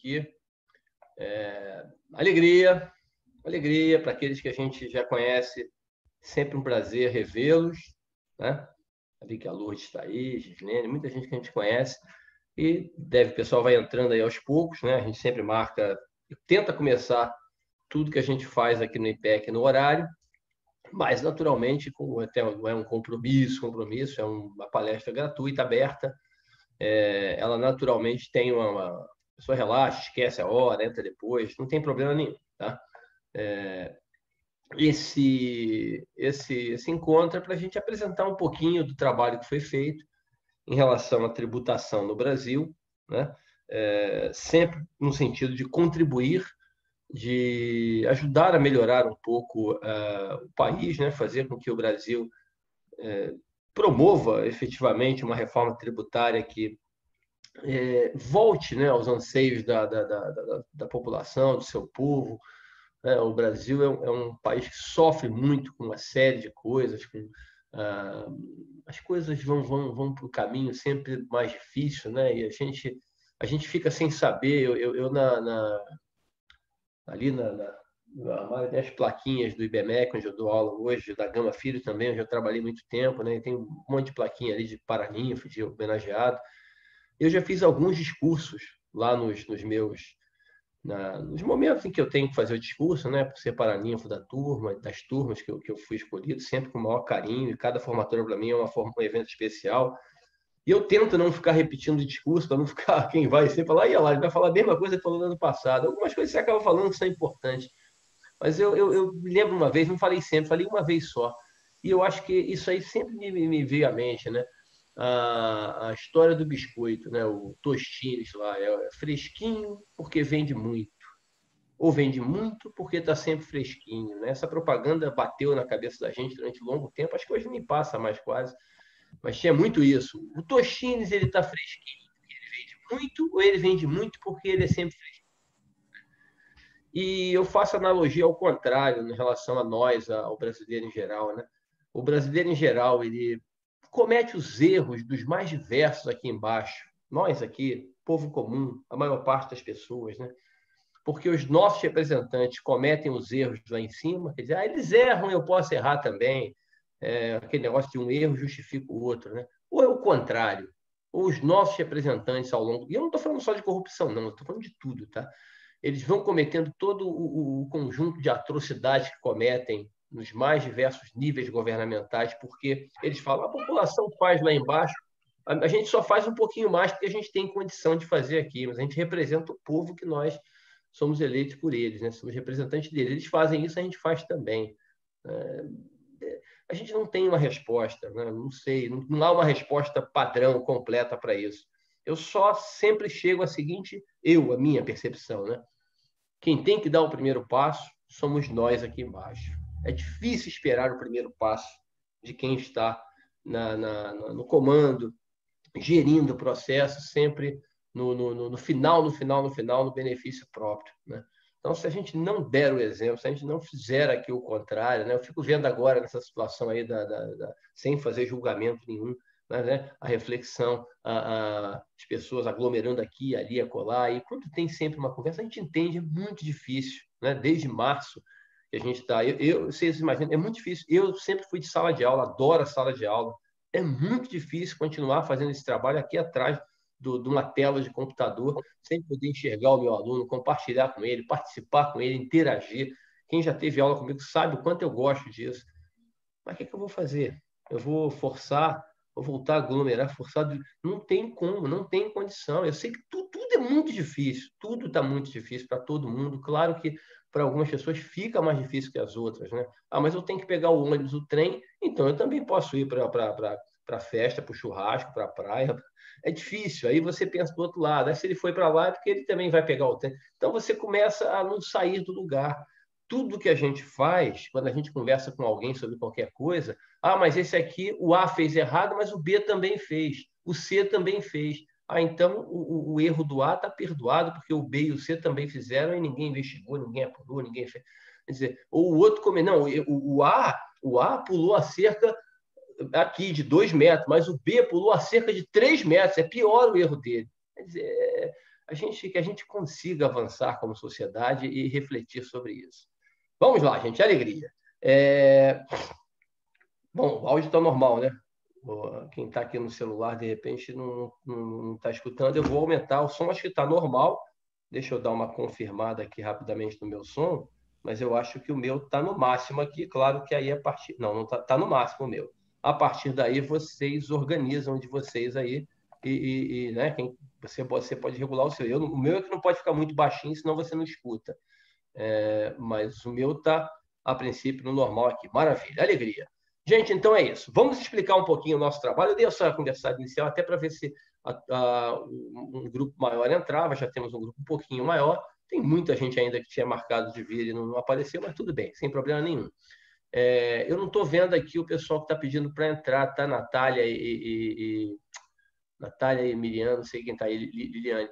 aqui. Alegria para aqueles que a gente já conhece, sempre um prazer revê-los, né? Vi que a Lourdes está aí, Gislene, muita gente que a gente conhece, e o pessoal vai entrando aí aos poucos, né? A gente sempre marca, tenta começar tudo que a gente faz aqui no IPEC no horário, mas naturalmente, até é um compromisso, é uma palestra gratuita, aberta, ela naturalmente tem a pessoa relaxa, esquece a hora, entra depois, não tem problema nenhum, tá? Esse encontro é para a gente apresentar um pouquinho do trabalho que foi feito em relação à tributação no Brasil, né? Sempre no sentido de contribuir, de ajudar a melhorar um pouco o país, né? Fazer com que o Brasil promova efetivamente uma reforma tributária que volte, né, aos anseios da população, do seu povo. O Brasil é um país que sofre muito com uma série de coisas, as coisas vão para o caminho sempre mais difícil, né? E a gente fica sem saber. Ali no armário tem as plaquinhas do IBMEC, onde eu dou aula hoje, da Gama Filho também, onde eu trabalhei muito tempo, né? E tem um monte de plaquinha ali de paraninfo, de homenageado. Eu já fiz alguns discursos lá nos momentos em que eu tenho que fazer o discurso, né, por ser paraninfo das turmas que eu fui escolhido, sempre com o maior carinho, e cada formatura para mim é um evento especial. E eu tento não ficar repetindo o discurso, para não ficar quem vai sempre falar, e lá, ele vai falar a mesma coisa que falou no ano passado. Algumas coisas você acaba falando que são importantes. Mas eu me lembro uma vez, não falei sempre, falei uma vez só. E eu acho que isso aí sempre me veio à mente, né? A história do biscoito, né? O Tostines lá, é fresquinho porque vende muito, ou vende muito porque está sempre fresquinho, né? Essa propaganda bateu na cabeça da gente durante um longo tempo, acho que hoje nem passa mais quase, mas tinha muito isso. O Tostines, ele está fresquinho porque ele vende muito, ou ele vende muito porque ele é sempre fresquinho? E eu faço analogia ao contrário em relação a nós, ao brasileiro em geral, né? O brasileiro em geral, ele comete os erros dos mais diversos aqui embaixo. Nós aqui, povo comum, a maior parte das pessoas, né? Porque os nossos representantes cometem os erros lá em cima, quer dizer, eles erram, eu posso errar também. Aquele negócio de um erro justifica o outro, né? Ou é o contrário, ou os nossos representantes ao longo... E eu não estou falando só de corrupção, não, estou falando de tudo, tá? Eles vão cometendo todo o conjunto de atrocidades que cometem nos mais diversos níveis governamentais, porque eles falam, a população faz lá embaixo, a gente só faz um pouquinho mais porque a gente tem condição de fazer aqui, mas a gente representa o povo que nós somos eleitos por eles, né? Somos representantes deles. Eles fazem isso, a gente faz também. A gente não tem uma resposta, né? Não sei, não há uma resposta padrão, completa para isso. Eu só sempre chego à seguinte, a minha percepção, né? Quem tem que dar o primeiro passo somos nós aqui embaixo. É difícil esperar o primeiro passo de quem está no comando, gerindo o processo, sempre no final, no benefício próprio, né? Então, se a gente não der o exemplo, se a gente não fizer aqui o contrário, né? Eu fico vendo agora nessa situação aí, sem fazer julgamento nenhum, né? A reflexão, as pessoas aglomerando aqui, ali, acolá, e quando tem sempre uma conversa, a gente entende, é muito difícil, né? Desde março que a gente está... Vocês imaginam, é muito difícil. Eu sempre fui de sala de aula, adoro a sala de aula. É muito difícil continuar fazendo esse trabalho aqui atrás de uma tela de computador, sem poder enxergar o meu aluno, compartilhar com ele, participar com ele, interagir. Quem já teve aula comigo sabe o quanto eu gosto disso. Mas o que eu vou fazer? Eu vou forçar, vou voltar a aglomerar, forçado? Não tem como, não tem condição. Eu sei que tudo é muito difícil, tudo está muito difícil para todo mundo. Claro que para algumas pessoas fica mais difícil que as outras, né? Mas eu tenho que pegar o ônibus, o trem, então eu também posso ir para a festa, para o churrasco, para a praia. É difícil. Aí você pensa do outro lado. Aí, se ele foi para lá, é porque ele também vai pegar o trem. Então você começa a não sair do lugar. Tudo que a gente faz, quando a gente conversa com alguém sobre qualquer coisa, mas esse aqui, o A fez errado, mas o B também fez, o C também fez. Então o erro do A está perdoado, porque o B e o C também fizeram e ninguém investigou, ninguém apurou, ninguém fez. Quer dizer, ou o outro não, o A pulou a cerca aqui de 2 metros, mas o B pulou a cerca de 3 metros, é pior o erro dele. Quer dizer, que a gente consiga avançar como sociedade e refletir sobre isso. Vamos lá, gente, alegria. Bom, o áudio está normal, né? Quem está aqui no celular, de repente, não está escutando. Eu vou aumentar o som, acho que está normal. Deixa eu dar uma confirmada aqui rapidamente no meu som, mas eu acho que o meu está no máximo aqui. Claro que aí a partir. Não está tá no máximo o meu. A partir daí, vocês organizam de vocês aí né, você pode regular o seu. O meu é que não pode ficar muito baixinho, senão você não escuta. Mas o meu está, a princípio, no normal aqui. Maravilha, alegria. Gente, então é isso. Vamos explicar um pouquinho o nosso trabalho. Eu dei essa conversa inicial até para ver se um grupo maior entrava. Já temos um grupo um pouquinho maior. Tem muita gente ainda que tinha marcado de vir e não apareceu, mas tudo bem, sem problema nenhum. Eu não estou vendo aqui o pessoal que está pedindo para entrar, tá? Natália e Miriam, não sei quem está aí, Liliane.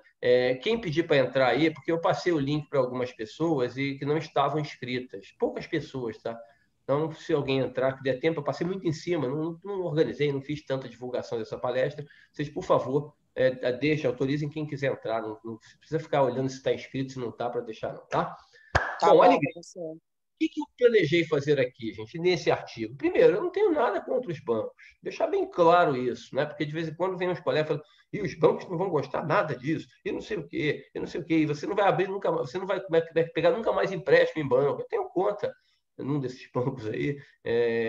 Quem pedir para entrar aí, porque eu passei o link para algumas pessoas e que não estavam inscritas. Poucas pessoas, tá? Então, se alguém entrar, que der tempo, eu passei muito em cima, não organizei, não fiz tanta divulgação dessa palestra. Vocês, por favor, autorizem quem quiser entrar. Não precisa ficar olhando se está inscrito, se não está, para deixar não, tá? Tá bom, alegria. O que eu planejei fazer aqui, gente, nesse artigo? Primeiro, eu não tenho nada contra os bancos. Deixar bem claro isso, né? Porque de vez em quando vem uns colegas falando, e os bancos não vão gostar nada disso, e não sei o quê, e não sei o quê, e você não vai abrir nunca mais, você não vai pegar nunca mais empréstimo em banco. Eu tenho conta num desses bancos aí.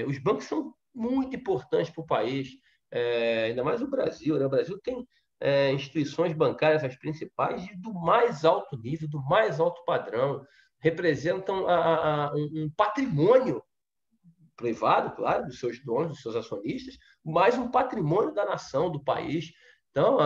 Os bancos são muito importantes para o país, ainda mais o Brasil, né? O Brasil tem instituições bancárias, as principais, do mais alto nível, do mais alto padrão, representam um patrimônio privado, claro, dos seus donos, dos seus acionistas, mas um patrimônio da nação, do país. Então,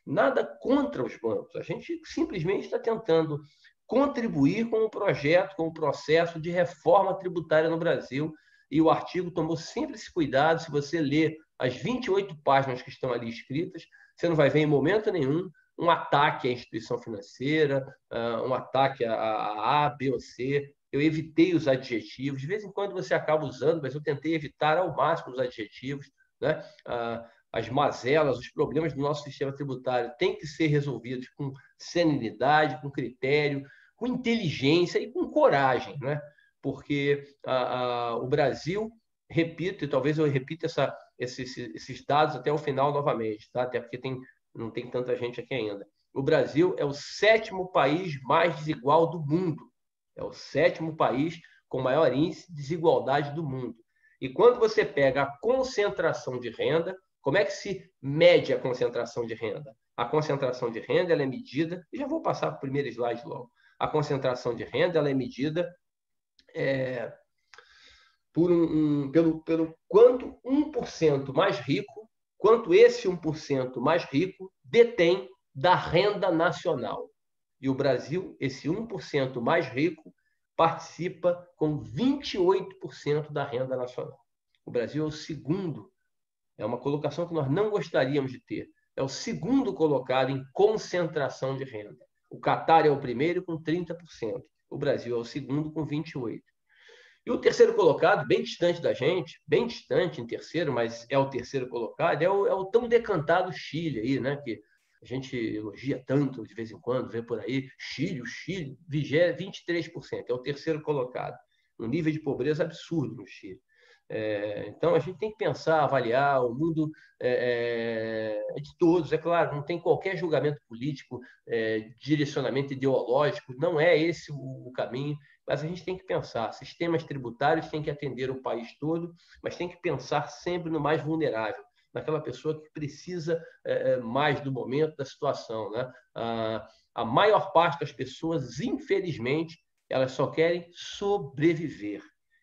nada contra os bancos. A gente simplesmente está tentando contribuir com o projeto, com o processo de reforma tributária no Brasil. E o artigo tomou sempre esse cuidado. Se você ler as 28 páginas que estão ali escritas, você não vai ver em momento nenhum um ataque à instituição financeira, um ataque a B ou C. Eu evitei os adjetivos. De vez em quando você acaba usando, mas eu tentei evitar ao máximo os adjetivos, né? As mazelas, os problemas do nosso sistema tributário têm que ser resolvidos com serenidade, com critério, com inteligência e com coragem, né? Porque o Brasil, repito, e talvez eu repita esses dados até o final novamente, tá? Até porque não tem tanta gente aqui ainda. O Brasil é o 7º país mais desigual do mundo. É o 7º país com maior índice de desigualdade do mundo. E quando você pega a concentração de renda, como é que se mede a concentração de renda? A concentração de renda ela é medida, e já vou passar para o primeiro slide logo. A concentração de renda ela é medida pelo quanto 1% mais rico, quanto esse 1% mais rico detém da renda nacional. E o Brasil, esse 1% mais rico, participa com 28% da renda nacional. O Brasil é o segundo, é uma colocação que nós não gostaríamos de ter, é o segundo colocado em concentração de renda. O Catar é o primeiro com 30%, o Brasil é o segundo com 28%. E o terceiro colocado, bem distante da gente, bem distante em terceiro, mas é o terceiro colocado, é o tão decantado Chile aí, né? Que a gente elogia tanto de vez em quando, vê por aí. O Chile, 23%, é o terceiro colocado. Um nível de pobreza absurdo no Chile. Então, a gente tem que pensar, avaliar, o mundo é de todos, é claro, não tem qualquer julgamento político, direcionamento ideológico, não é esse o caminho, mas a gente tem que pensar, sistemas tributários têm que atender o país todo, mas tem que pensar sempre no mais vulnerável, naquela pessoa que precisa mais do momento, da situação, né? A maior parte das pessoas, infelizmente, elas só querem sobreviver.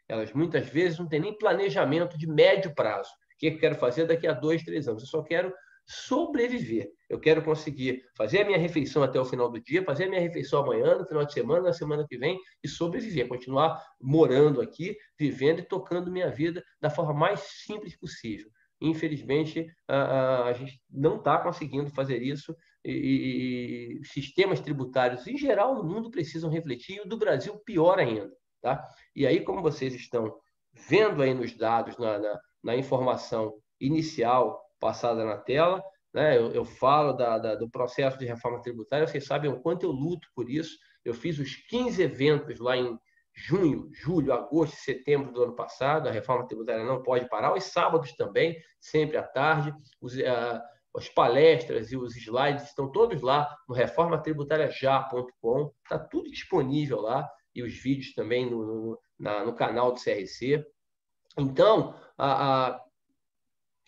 Elas muitas vezes não têm nem planejamento de médio prazo. O que eu quero fazer daqui a 2, 3 anos? Eu só quero sobreviver. Eu quero conseguir fazer a minha refeição até o final do dia, fazer a minha refeição amanhã, no final de semana, na semana que vem, e sobreviver, continuar morando aqui, vivendo e tocando minha vida da forma mais simples possível. Infelizmente, a gente não está conseguindo fazer isso e sistemas tributários, em geral, no mundo precisam refletir, e o do Brasil pior ainda. Tá? E aí, como vocês estão vendo aí nos dados, na informação inicial passada na tela, né? Eu falo do processo de reforma tributária, vocês sabem o quanto eu luto por isso. Eu fiz os 15 eventos lá em junho, julho, agosto e setembro do ano passado. A reforma tributária não pode parar. Os sábados também, sempre à tarde. As palestras e os slides estão todos lá no reformatributariajá.com. Está tudo disponível lá. E os vídeos também no canal do CRC. Então,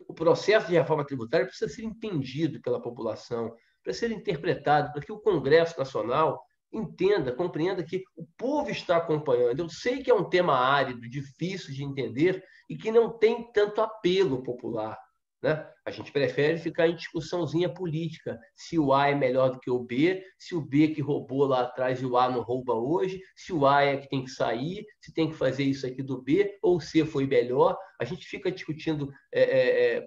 o processo de reforma tributária precisa ser entendido pela população, precisa ser interpretado, para que o Congresso Nacional entenda, compreenda que o povo está acompanhando. Eu sei que é um tema árido, difícil de entender e que não tem tanto apelo popular, né? A gente prefere ficar em discussãozinha política, se o A é melhor do que o B, se o B que roubou lá atrás e o A não rouba hoje, se o A é que tem que sair, se tem que fazer isso aqui do B, ou o C foi melhor. A gente fica discutindo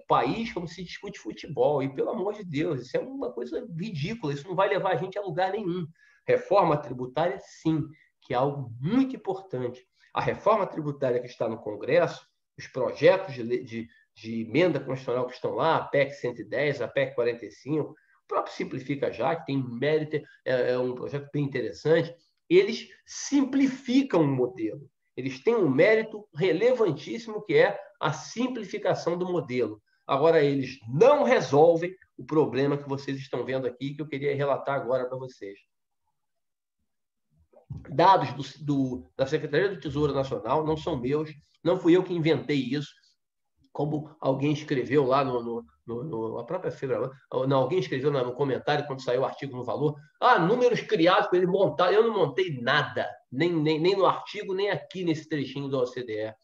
país como se discute futebol, e pelo amor de Deus, isso é uma coisa ridícula, isso não vai levar a gente a lugar nenhum. Reforma tributária, sim, que é algo muito importante. A reforma tributária que está no Congresso, os projetos de emenda constitucional que estão lá, a PEC 110, a PEC 45, o próprio Simplifica Já, que tem mérito, é um projeto bem interessante, eles simplificam o modelo. Eles têm um mérito relevantíssimo, que é a simplificação do modelo. Agora, eles não resolvem o problema que vocês estão vendo aqui, que eu queria relatar agora para vocês. Dados da Secretaria do Tesouro Nacional, não são meus, não fui eu que inventei isso, como alguém escreveu lá a própria Fibra, não, alguém escreveu no comentário quando saiu o artigo no Valor, números criados para ele montar. Eu não montei nada, nem no artigo, nem aqui nesse trechinho da OCDE.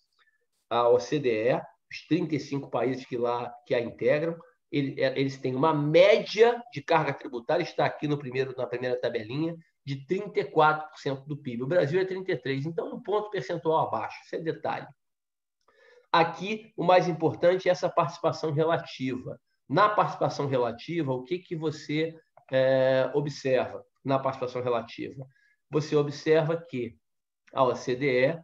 A OCDE, os 35 países que a integram, eles têm uma média de carga tributária, está aqui na primeira tabelinha, de 34% do PIB. O Brasil é 33%, então um ponto percentual abaixo. Isso é detalhe. Aqui, o mais importante é essa participação relativa. Na participação relativa, o que você observa na participação relativa? Você observa que a OCDE,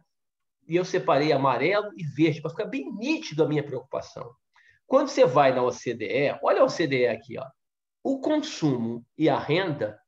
e eu separei amarelo e verde, para ficar bem nítido a minha preocupação. Quando você vai na OCDE, olha a OCDE aqui, ó, o consumo e a renda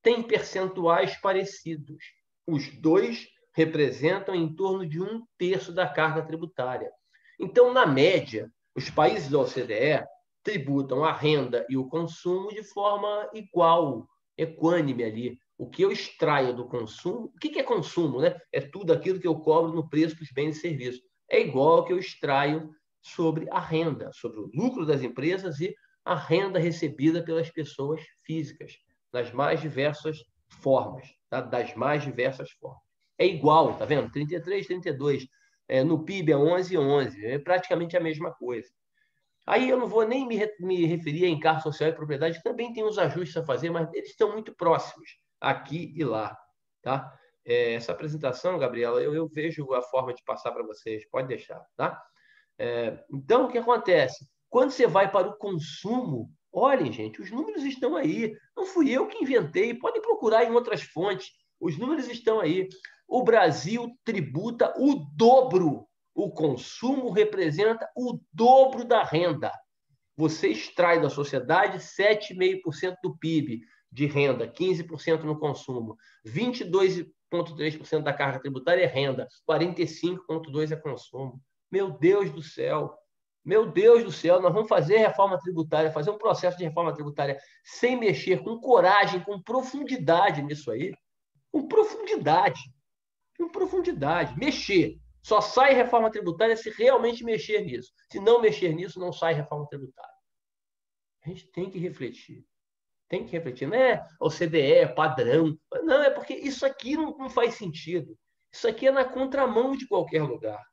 têm percentuais parecidos. Os dois representam em torno de 1/3 da carga tributária. Então, na média, os países da OCDE tributam a renda e o consumo de forma igual, equânime ali. O que eu extraio do consumo... O que é consumo, né? É tudo aquilo que eu cobro no preço dos bens e serviços. É igual ao que eu extraio sobre a renda, sobre o lucro das empresas e a renda recebida pelas pessoas físicas, nas mais diversas formas, tá? Das mais diversas formas. É igual, tá vendo? 33, 32. No PIB é 11, 11. É praticamente a mesma coisa. Aí eu não vou nem me referir a encargo social e propriedade, que também tem uns ajustes a fazer, mas eles estão muito próximos, aqui e lá. Tá? Essa apresentação, Gabriela, eu vejo a forma de passar para vocês, pode deixar. Tá? Então, o que acontece? Quando você vai para o consumo, olhem, gente, os números estão aí. Não fui eu que inventei, podem procurar em outras fontes. Os números estão aí. O Brasil tributa o dobro. O consumo representa o dobro da renda. Você extrai da sociedade 7,5% do PIB de renda, 15% no consumo, 22,3% da carga tributária é renda, 45,2% é consumo. Meu Deus do céu! Meu Deus do céu, nós vamos fazer reforma tributária, fazer um processo de reforma tributária sem mexer, com coragem, com profundidade nisso aí. Com profundidade. Com profundidade. Mexer. Só sai reforma tributária se realmente mexer nisso. Se não mexer nisso, não sai reforma tributária. A gente tem que refletir. Tem que refletir. Não é OCDE, padrão. Não, é porque isso aqui não faz sentido. Isso aqui é na contramão de qualquer lugar.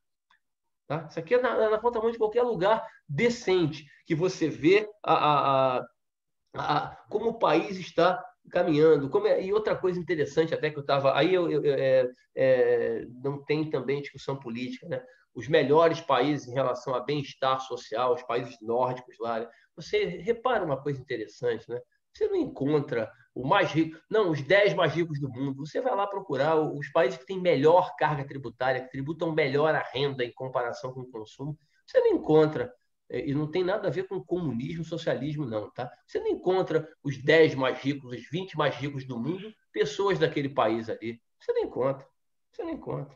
Tá? Isso aqui é na contramão de qualquer lugar decente, que você vê como o país está caminhando. E outra coisa interessante, até que eu estava... Aí não tem também discussão política, né? Os melhores países em relação a bem-estar social, os países nórdicos lá, né? Você repara uma coisa interessante, né? Você não encontra o mais rico, não, os 10 mais ricos do mundo. Você vai lá procurar os países que têm melhor carga tributária, que tributam melhor a renda em comparação com o consumo. Você não encontra e não tem nada a ver com comunismo, socialismo, não, tá? Você não encontra os 10 mais ricos, os 20 mais ricos do mundo, pessoas daquele país ali. Você não encontra. Você não encontra.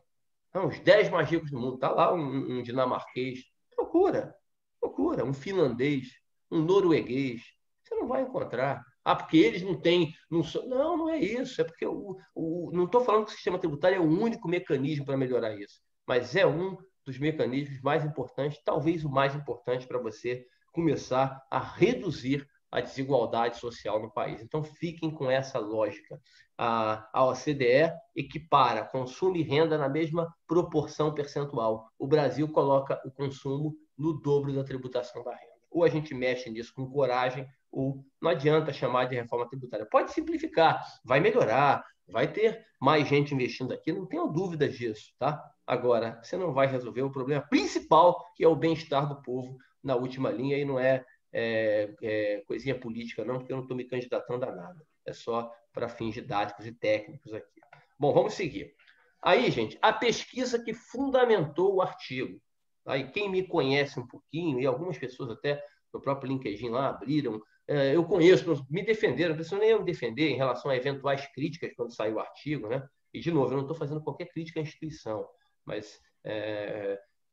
Não, os 10 mais ricos do mundo. Está lá um dinamarquês. Procura. Procura. Um finlandês, um norueguês. Você não vai encontrar. Ah, porque eles não têm. Não, não é isso. É porque não estou falando que o sistema tributário é o único mecanismo para melhorar isso. Mas é um dos mecanismos mais importantes, talvez o mais importante para você começar a reduzir a desigualdade social no país. Então, fiquem com essa lógica. A OCDE equipara consumo e renda na mesma proporção percentual. O Brasil coloca o consumo no dobro da tributação da renda. Ou a gente mexe nisso com coragem, ou não adianta chamar de reforma tributária. Pode simplificar, vai melhorar, vai ter mais gente investindo aqui, não tenho dúvidas disso, tá? Agora, você não vai resolver o problema principal, que é o bem-estar do povo na última linha, e não é coisinha política, não, porque eu não estou me candidatando a nada. É só para fins didáticos e técnicos aqui. Bom, vamos seguir. Aí, gente, a pesquisa que fundamentou o artigo. Aí, quem me conhece um pouquinho, e algumas pessoas até no próprio LinkedIn lá abriram, eu conheço, me defenderam, não precisam nem eu me defender em relação a eventuais críticas quando saiu o artigo, né? E, de novo, eu não estou fazendo qualquer crítica à instituição, mas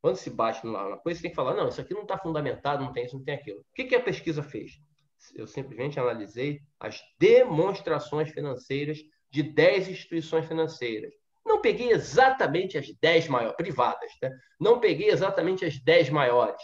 quando se bate numa coisa, você tem que falar, não, isso aqui não está fundamentado, não tem isso, não tem aquilo. O que a pesquisa fez? Eu simplesmente analisei as demonstrações financeiras de 10 instituições financeiras. Não peguei exatamente as 10 maiores, privadas, né? Não peguei exatamente as 10 maiores.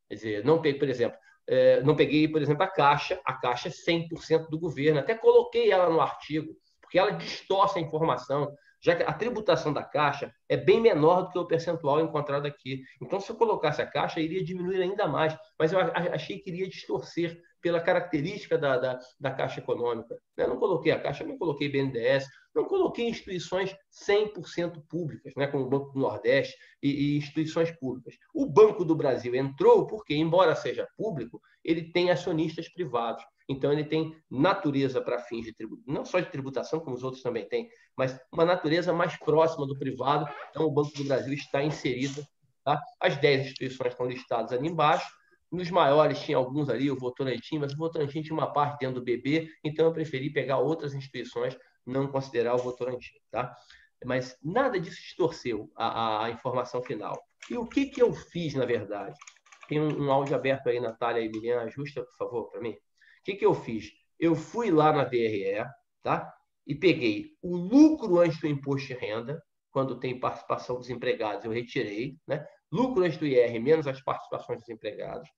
Quer dizer, não peguei, por exemplo, a Caixa é 100% do governo. Até coloquei ela no artigo, porque ela distorce a informação, já que a tributação da Caixa é bem menor do que o percentual encontrado aqui. Então, se eu colocasse a Caixa, iria diminuir ainda mais, mas eu achei que iria distorcer pela característica da Caixa Econômica. Eu não coloquei a Caixa, não coloquei BNDES, não coloquei instituições 100% públicas, né, como o Banco do Nordeste e instituições públicas. O Banco do Brasil entrou porque, embora seja público, ele tem acionistas privados. Então, ele tem natureza para fins de tributação, não só de tributação, como os outros também têm, mas uma natureza mais próxima do privado. Então, o Banco do Brasil está inserido. Tá? As 10 instituições estão listadas ali embaixo. Nos maiores tinha alguns ali, o Votorantim, mas o Votorantim tinha uma parte dentro do BB, então eu preferi pegar outras instituições, não considerar o Votorantim. Tá? Mas nada disso distorceu a informação final. E o que eu fiz, na verdade? Tem um áudio aberto aí, Natália e Liliana, ajusta, por favor, para mim. O que eu fiz? Eu fui lá na DRE, tá? E peguei o lucro antes do imposto de renda, quando tem participação dos empregados, eu retirei, né? Lucro antes do IR menos as participações dos empregados.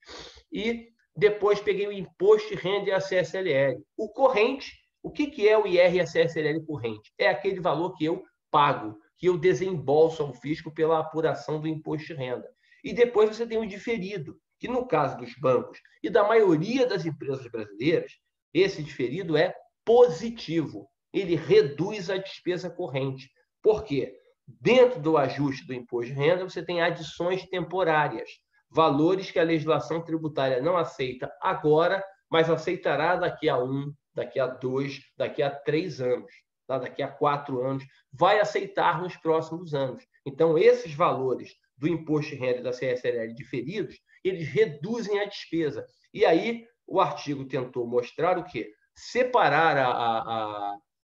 E depois peguei o imposto de renda e a CSLL. O corrente, o que é o IR e a CSLL corrente? É aquele valor que eu pago, que eu desembolso ao fisco pela apuração do imposto de renda. E depois você tem o diferido, que no caso dos bancos e da maioria das empresas brasileiras, esse diferido é positivo. Ele reduz a despesa corrente. Por quê? Dentro do ajuste do imposto de renda, você tem adições temporárias, valores que a legislação tributária não aceita agora, mas aceitará daqui a 1, daqui a 2, daqui a 3 anos, tá? Daqui a 4 anos, vai aceitar nos próximos anos. Então, esses valores do imposto de renda e da CSLL diferidos, eles reduzem a despesa. E aí, o artigo tentou mostrar o quê? Separar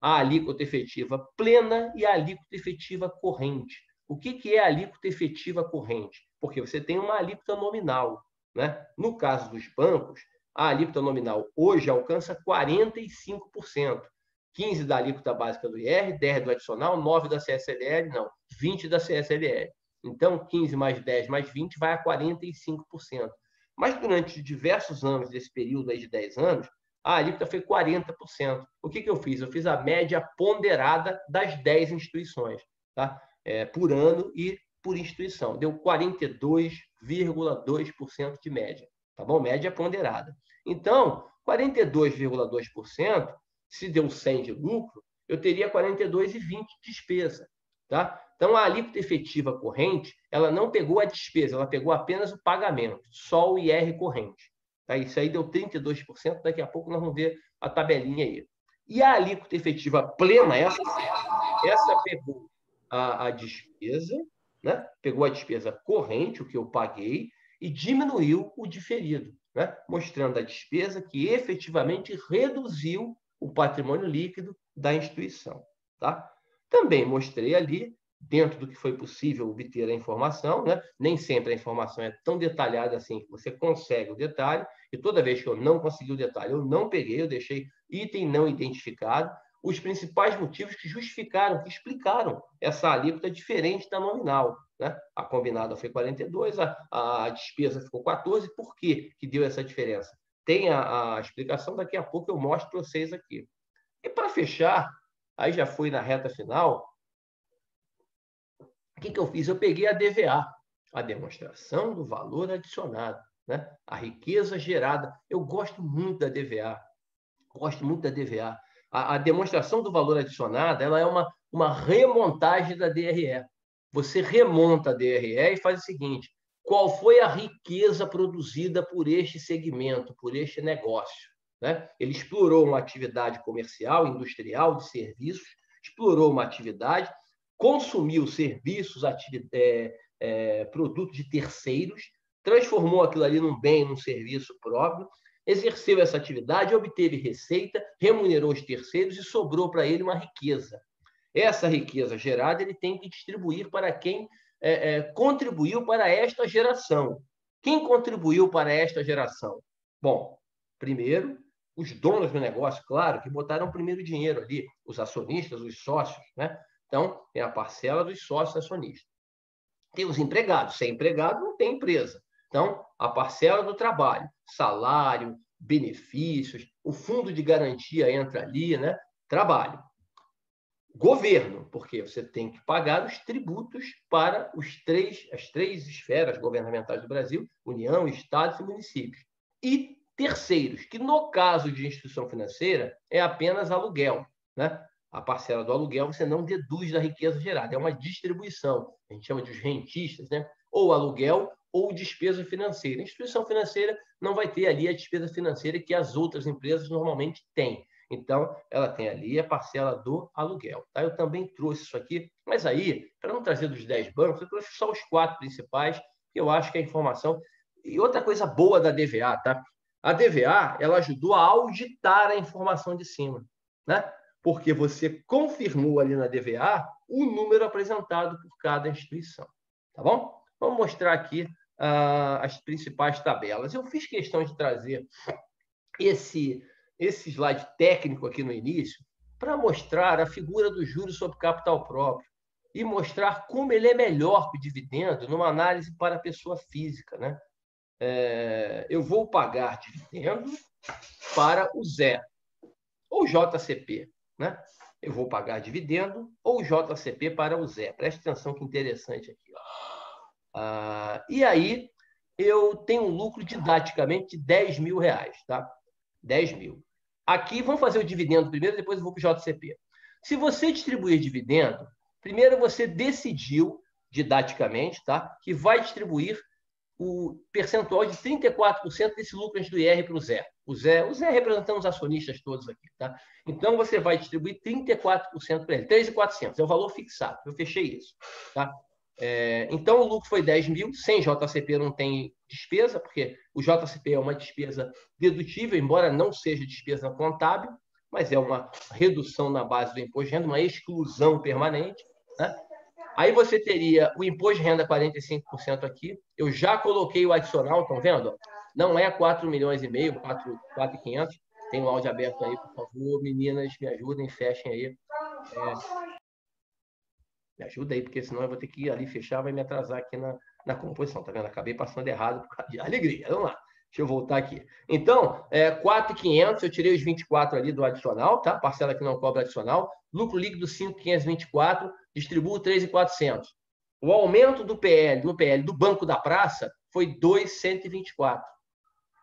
a alíquota efetiva plena e a alíquota efetiva corrente. O que é a alíquota efetiva corrente? Porque você tem uma alíquota nominal, né? No caso dos bancos, a alíquota nominal hoje alcança 45%. 15% da alíquota básica do IR, 10% do adicional, 9% da CSLL, não, 20% da CSLL. Então, 15 mais 10 mais 20 vai a 45%. Mas durante diversos anos desse período aí de 10 anos, a alíquota foi 40%. O que eu fiz? Eu fiz a média ponderada das 10 instituições, tá? Por ano e por instituição. Deu 42,2% de média, tá bom? Média ponderada. Então, 42,2%, se deu 100 de lucro, eu teria 42,20 de despesa, tá? Então, a alíquota efetiva corrente, ela não pegou a despesa, ela pegou apenas o pagamento, só o IR corrente. Tá? Isso aí deu 32%, daqui a pouco nós vamos ver a tabelinha aí. E a alíquota efetiva plena, essa pegou a despesa, né? Pegou a despesa corrente, o que eu paguei, e diminuiu o diferido, né? Mostrando a despesa que efetivamente reduziu o patrimônio líquido da instituição. Tá? Também mostrei ali, dentro do que foi possível obter a informação, né? Nem sempre a informação é tão detalhada assim que você consegue o detalhe, e toda vez que eu não consegui o detalhe, eu não peguei, eu deixei item não identificado, os principais motivos que justificaram, que explicaram essa alíquota diferente da nominal. Né? A combinada foi 42, a despesa ficou 14. Por que deu essa diferença? Tem a explicação, daqui a pouco eu mostro para vocês aqui. E para fechar, aí já fui na reta final, o que eu fiz? Eu peguei a DVA, a demonstração do valor adicionado, né? A riqueza gerada. Eu gosto muito da DVA, gosto muito da DVA. A demonstração do valor adicionado, ela é uma remontagem da DRE. Você remonta a DRE e faz o seguinte: qual foi a riqueza produzida por este segmento, por este negócio? Né? Ele explorou uma atividade comercial, industrial, de serviços, explorou uma atividade, consumiu serviços, produtos de terceiros, transformou aquilo ali num bem, num serviço próprio, exerceu essa atividade, obteve receita, remunerou os terceiros e sobrou para ele uma riqueza. Essa riqueza gerada ele tem que distribuir para quem contribuiu para esta geração. Quem contribuiu para esta geração? Bom, primeiro, os donos do negócio, claro, que botaram primeiro dinheiro ali, os acionistas, os sócios, né? Então, tem a parcela dos sócios acionistas. Tem os empregados. Sem empregado, não tem empresa. Então, a parcela do trabalho, salário, benefícios, o fundo de garantia entra ali, né? Trabalho. Governo, porque você tem que pagar os tributos para as três esferas governamentais do Brasil, União, Estados e municípios. E terceiros, que no caso de instituição financeira é apenas aluguel, né? A parcela do aluguel você não deduz da riqueza gerada, é uma distribuição. A gente chama de os rentistas, né? Ou aluguel ou despesa financeira. A instituição financeira não vai ter ali a despesa financeira que as outras empresas normalmente têm. Então, ela tem ali a parcela do aluguel. Tá? Eu também trouxe isso aqui, mas aí, para não trazer dos 10 bancos, eu trouxe só os 4 principais, que eu acho que a informação... E outra coisa boa da DVA, tá? A DVA, ela ajudou a auditar a informação de cima, né? Porque você confirmou ali na DVA o número apresentado por cada instituição. Tá bom? Vamos mostrar aqui as principais tabelas. Eu fiz questão de trazer esse slide técnico aqui no início para mostrar a figura do juros sobre capital próprio e mostrar como ele é melhor que o dividendo numa análise para a pessoa física. Né? Eu vou pagar dividendo para o Zé, ou JCP. Né? Eu vou pagar dividendo ou JCP para o Zé. Preste atenção que interessante aqui. Ó. E aí, eu tenho um lucro didaticamente de R$10.000. Tá? 10 mil. Aqui, vamos fazer o dividendo primeiro, depois eu vou para o JCP. Se você distribuir dividendo, primeiro você decidiu, didaticamente, tá, que vai distribuir o percentual de 34% desse lucro antes do IR para o Zé. O Zé representando os acionistas todos aqui. Tá? Então, você vai distribuir 34% para ele, 3.400, é o valor fixado. Eu fechei isso. Tá? Então, o lucro foi 10 mil, sem JCP não tem despesa, porque o JCP é uma despesa dedutível, embora não seja despesa contábil, mas é uma redução na base do imposto de renda, uma exclusão permanente. Né? Aí você teria o imposto de renda 45% aqui. Eu já coloquei o adicional, estão vendo? Não é 4 milhões e meio, 4.500. Tem um áudio aberto aí, por favor. Meninas, me ajudem, fechem aí. Me ajuda aí, porque senão eu vou ter que ir ali fechar, vai me atrasar aqui na composição, tá vendo? Acabei passando errado por causa de alegria. Vamos lá, deixa eu voltar aqui. Então, 4.500, eu tirei os 24 ali do adicional, tá? Parcela que não cobra adicional. Lucro líquido 5.524, distribuo 3.400. O aumento do PL, no PL do Banco da Praça, foi 2.124,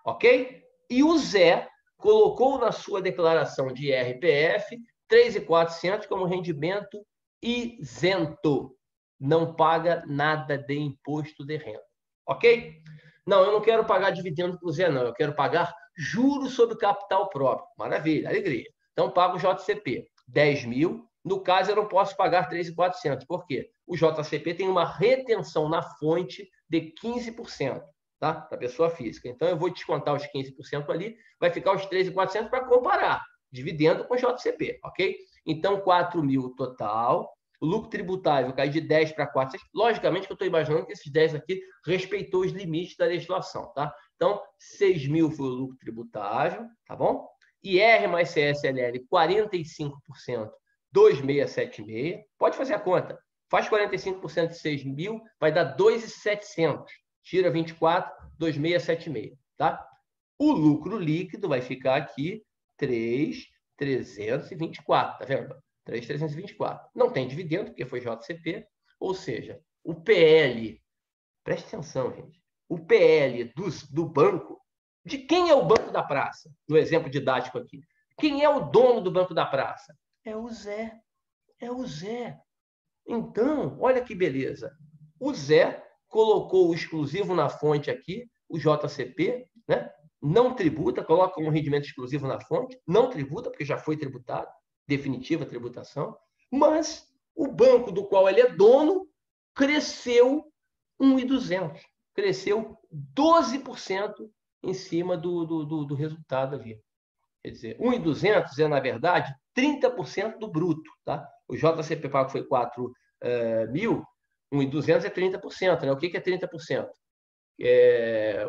ok? E o Zé colocou na sua declaração de IRPF 3.400 como rendimento isento, não paga nada de imposto de renda. Ok? Não, eu não quero pagar dividendo para o Zé, não. Eu quero pagar juros sobre capital próprio. Maravilha, alegria. Então, pago o JCP, 10 mil. No caso, eu não posso pagar 3.400. Por quê? O JCP tem uma retenção na fonte de 15%. tá? Para a pessoa física. Então, eu vou descontar os 15% ali, vai ficar os 3.400 para comparar dividendo com JCP, ok? Então, 4.000 total. O lucro tributável cai de 10 para 4. Logicamente que eu estou imaginando que esses 10 aqui respeitou os limites da legislação, tá? Então, 6.000 foi o lucro tributável, tá bom? IR mais CSLL, 45%, 2.676. Pode fazer a conta. Faz 45% de 6.000, vai dar 2.700. Tira 24, 2.676, tá? O lucro líquido vai ficar aqui 3.324, tá vendo? 3.324. Não tem dividendo, porque foi JCP, ou seja, o PL, preste atenção, gente, o PL do banco, de quem é o Banco da Praça? No exemplo didático aqui. Quem é o dono do Banco da Praça? É o Zé. É o Zé. Então, olha que beleza. O Zé colocou o exclusivo na fonte aqui, o JCP, né? Não tributa, coloca um rendimento exclusivo na fonte, não tributa, porque já foi tributado, definitiva tributação, mas o banco do qual ele é dono cresceu 1.200, cresceu 12% em cima do resultado ali. Quer dizer, 1.200 é, na verdade, 30% do bruto, tá? O JCP pago foi 4.000, 1.200 é 30%, né? O que é 30%?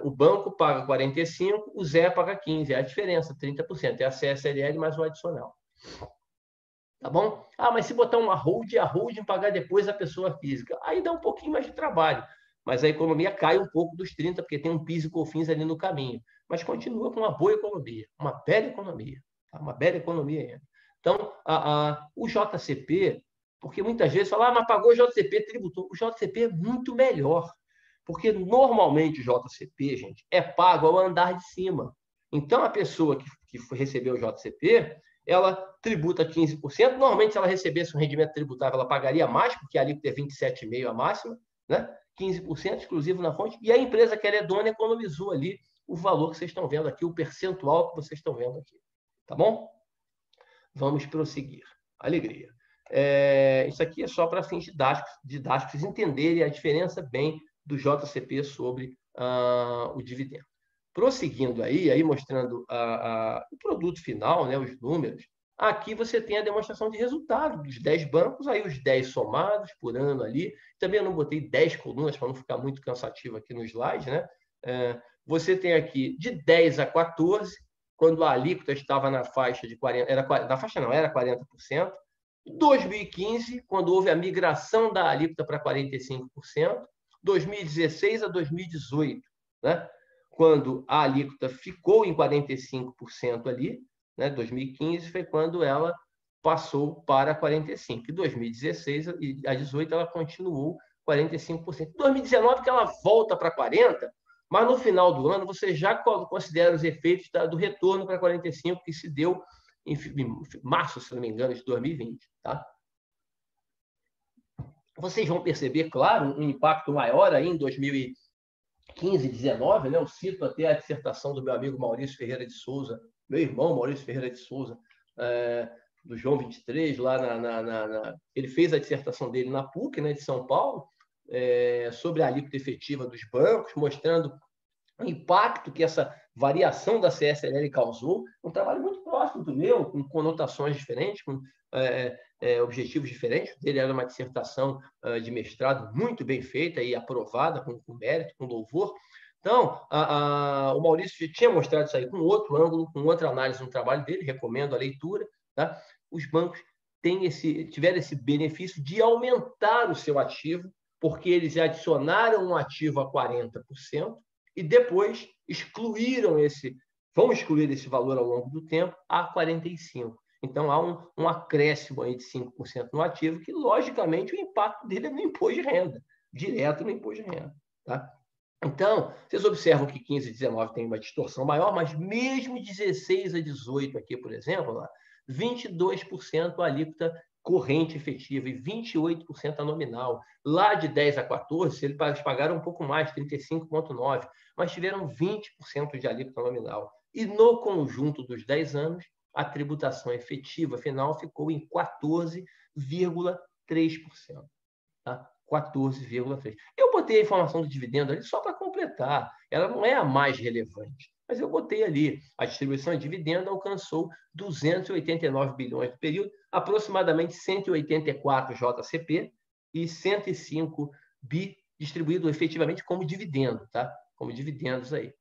O banco paga 45%, o Zé paga 15%. É a diferença, 30%. É a CSLL mais o adicional. Tá bom? Ah, mas se botar uma holding, a holding pagar depois a pessoa física, aí dá um pouquinho mais de trabalho. Mas a economia cai um pouco dos 30%, porque tem um PIS e COFINS ali no caminho. Mas continua com uma boa economia, uma bela economia. Tá? Uma bela economia ainda. Então, o JCP, porque muitas vezes fala, mas pagou o JCP, tributou. O JCP é muito melhor. Porque normalmente o JCP, gente, é pago ao andar de cima. Então, a pessoa que recebeu o JCP, ela tributa 15%. Normalmente, se ela recebesse um rendimento tributável, ela pagaria mais, porque a alíquota é 27,5% a máxima, né? 15% exclusivo na fonte. E a empresa que ela é dona economizou ali o valor que vocês estão vendo aqui, o percentual que vocês estão vendo aqui. Tá bom? Vamos prosseguir. Alegria. Isso aqui é só para fins didáticos entenderem a diferença bem do JCP sobre o dividendo. Prosseguindo aí mostrando o produto final, né, os números, aqui você tem a demonstração de resultado dos 10 bancos, aí os 10 somados por ano ali. Também eu não botei 10 colunas para não ficar muito cansativo aqui no slide, né? Você tem aqui de 10 a 14, quando a alíquota estava na faixa de 40%, na faixa não, era 40%. 2015, quando houve a migração da alíquota para 45%. 2016 a 2018, né? Quando a alíquota ficou em 45% ali, né? 2015 foi quando ela passou para 45%. Em 2016 a 2018 ela continuou 45%. Em 2019 que ela volta para 40%, mas no final do ano você já considera os efeitos do retorno para 45%, que se deu em março, se não me engano, de 2020. Tá? Vocês vão perceber, claro, um impacto maior aí em 2015 e 2019, né? Eu cito até a dissertação do meu amigo Maurício Ferreira de Souza, meu irmão Maurício Ferreira de Souza, do João 23, lá ele fez a dissertação dele na PUC, né, de São Paulo, sobre a alíquota efetiva dos bancos, mostrando o impacto que essa variação da CSLL causou, um trabalho muito próximo do meu, com conotações diferentes, com objetivos diferentes. Ele era uma dissertação de mestrado muito bem feita e aprovada, com mérito, com louvor. Então, o Maurício tinha mostrado isso aí com outro ângulo, com outra análise no trabalho dele, recomendo a leitura. Tá? Os bancos tiveram esse benefício de aumentar o seu ativo, porque eles adicionaram um ativo a 40%, e depois vão excluir esse valor ao longo do tempo a 45%. Então, há um acréscimo aí de 5% no ativo, que, logicamente, o impacto dele é no imposto de renda, direto no imposto de renda. Tá? Então, vocês observam que 15 e 19 tem uma distorção maior, mas mesmo 16 a 18 aqui, por exemplo, lá, 22% a alíquota corrente efetiva e 28% a nominal. Lá de 10 a 14, eles pagaram um pouco mais, 35,9%, mas tiveram 20% de alíquota nominal. E no conjunto dos 10 anos, a tributação efetiva final ficou em 14,3%. Tá? 14,3%. Eu botei a informação do dividendo ali só para completar. Ela não é a mais relevante, mas eu botei ali. A distribuição de dividendo alcançou 289 bilhões no período, aproximadamente 184 JCP e 105 bi distribuído efetivamente como dividendo, tá? Como dividendos aí.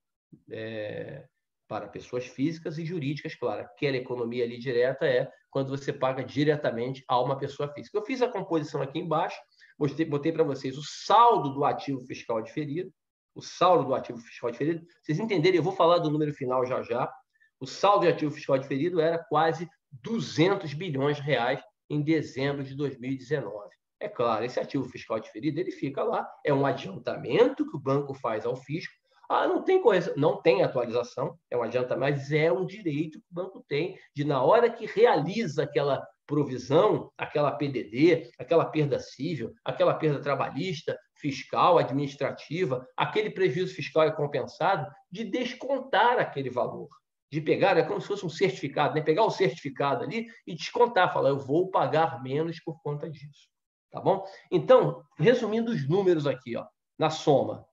Para pessoas físicas e jurídicas, claro. Aquela economia ali direta é quando você paga diretamente a uma pessoa física. Eu fiz a composição aqui embaixo, botei para vocês o saldo do ativo fiscal diferido, o saldo do ativo fiscal diferido. Vocês entenderem, eu vou falar do número final já já. O saldo de ativo fiscal diferido era quase 200 bilhões de reais em dezembro de 2019. É claro, esse ativo fiscal diferido, ele fica lá, é um adiantamento que o banco faz ao fisco. Não tem coisa, não tem atualização, é um adiantamento, mas é um direito que o banco tem de, na hora que realiza aquela provisão, aquela PDD, aquela perda civil, aquela perda trabalhista, fiscal, administrativa, aquele prejuízo fiscal é compensado, de descontar aquele valor. De pegar, é como se fosse um certificado, né? Pegar o certificado ali e descontar, falar, eu vou pagar menos por conta disso. Tá bom? Então, resumindo os números aqui, ó, na soma,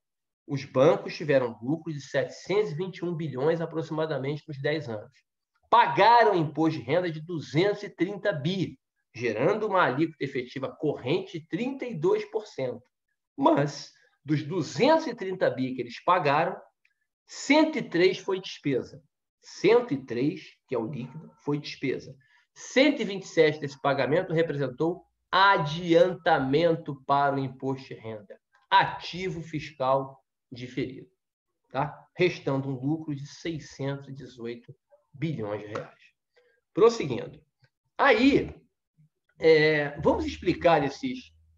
os bancos tiveram lucro de 721 bilhões aproximadamente nos 10 anos. Pagaram imposto de renda de 230 bi, gerando uma alíquota efetiva corrente de 32%. Mas, dos 230 bi que eles pagaram, 103 foi despesa. 103, que é o líquido, foi despesa. 127 desse pagamento representou adiantamento para o imposto de renda, ativo fiscal diferido, tá? Restando um lucro de 618 bilhões de reais. Prosseguindo. Aí, vamos explicar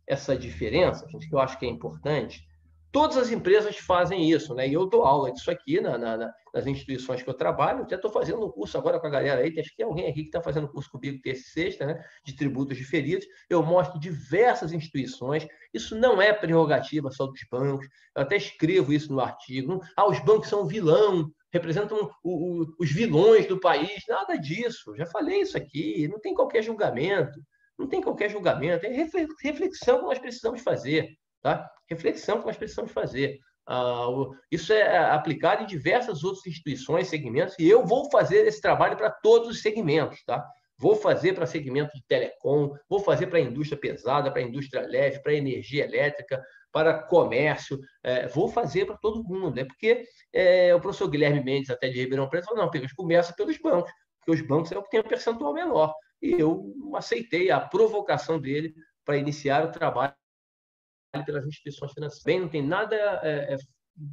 essa diferença, gente, que eu acho que é importante. Todas as empresas fazem isso, né? E eu dou aula disso aqui nas instituições que eu trabalho. Até estou fazendo um curso agora com a galera aí. Acho que tem alguém aqui que está fazendo curso comigo terça e sexta, né? De tributos diferidos. Eu mostro diversas instituições. Isso não é prerrogativa só dos bancos. Eu até escrevo isso no artigo. Os bancos são vilão, representam os vilões do país. Nada disso. Já falei isso aqui. Não tem qualquer julgamento. Não tem qualquer julgamento. É reflexão que nós precisamos fazer. Tá? Reflexão que nós precisamos fazer. Isso é aplicado em diversas outras instituições, segmentos, e eu vou fazer esse trabalho para todos os segmentos. Tá? Vou fazer para segmento de telecom, vou fazer para a indústria pesada, para a indústria leve, para a energia elétrica, para comércio, vou fazer para todo mundo. Porque o professor Guilherme Mendes, até de Ribeirão Preto, falou, não, começa pelos bancos, porque os bancos é o que tem um percentual menor. E eu aceitei a provocação dele para iniciar o trabalho pelas instituições financeiras. Bem, não tem nada,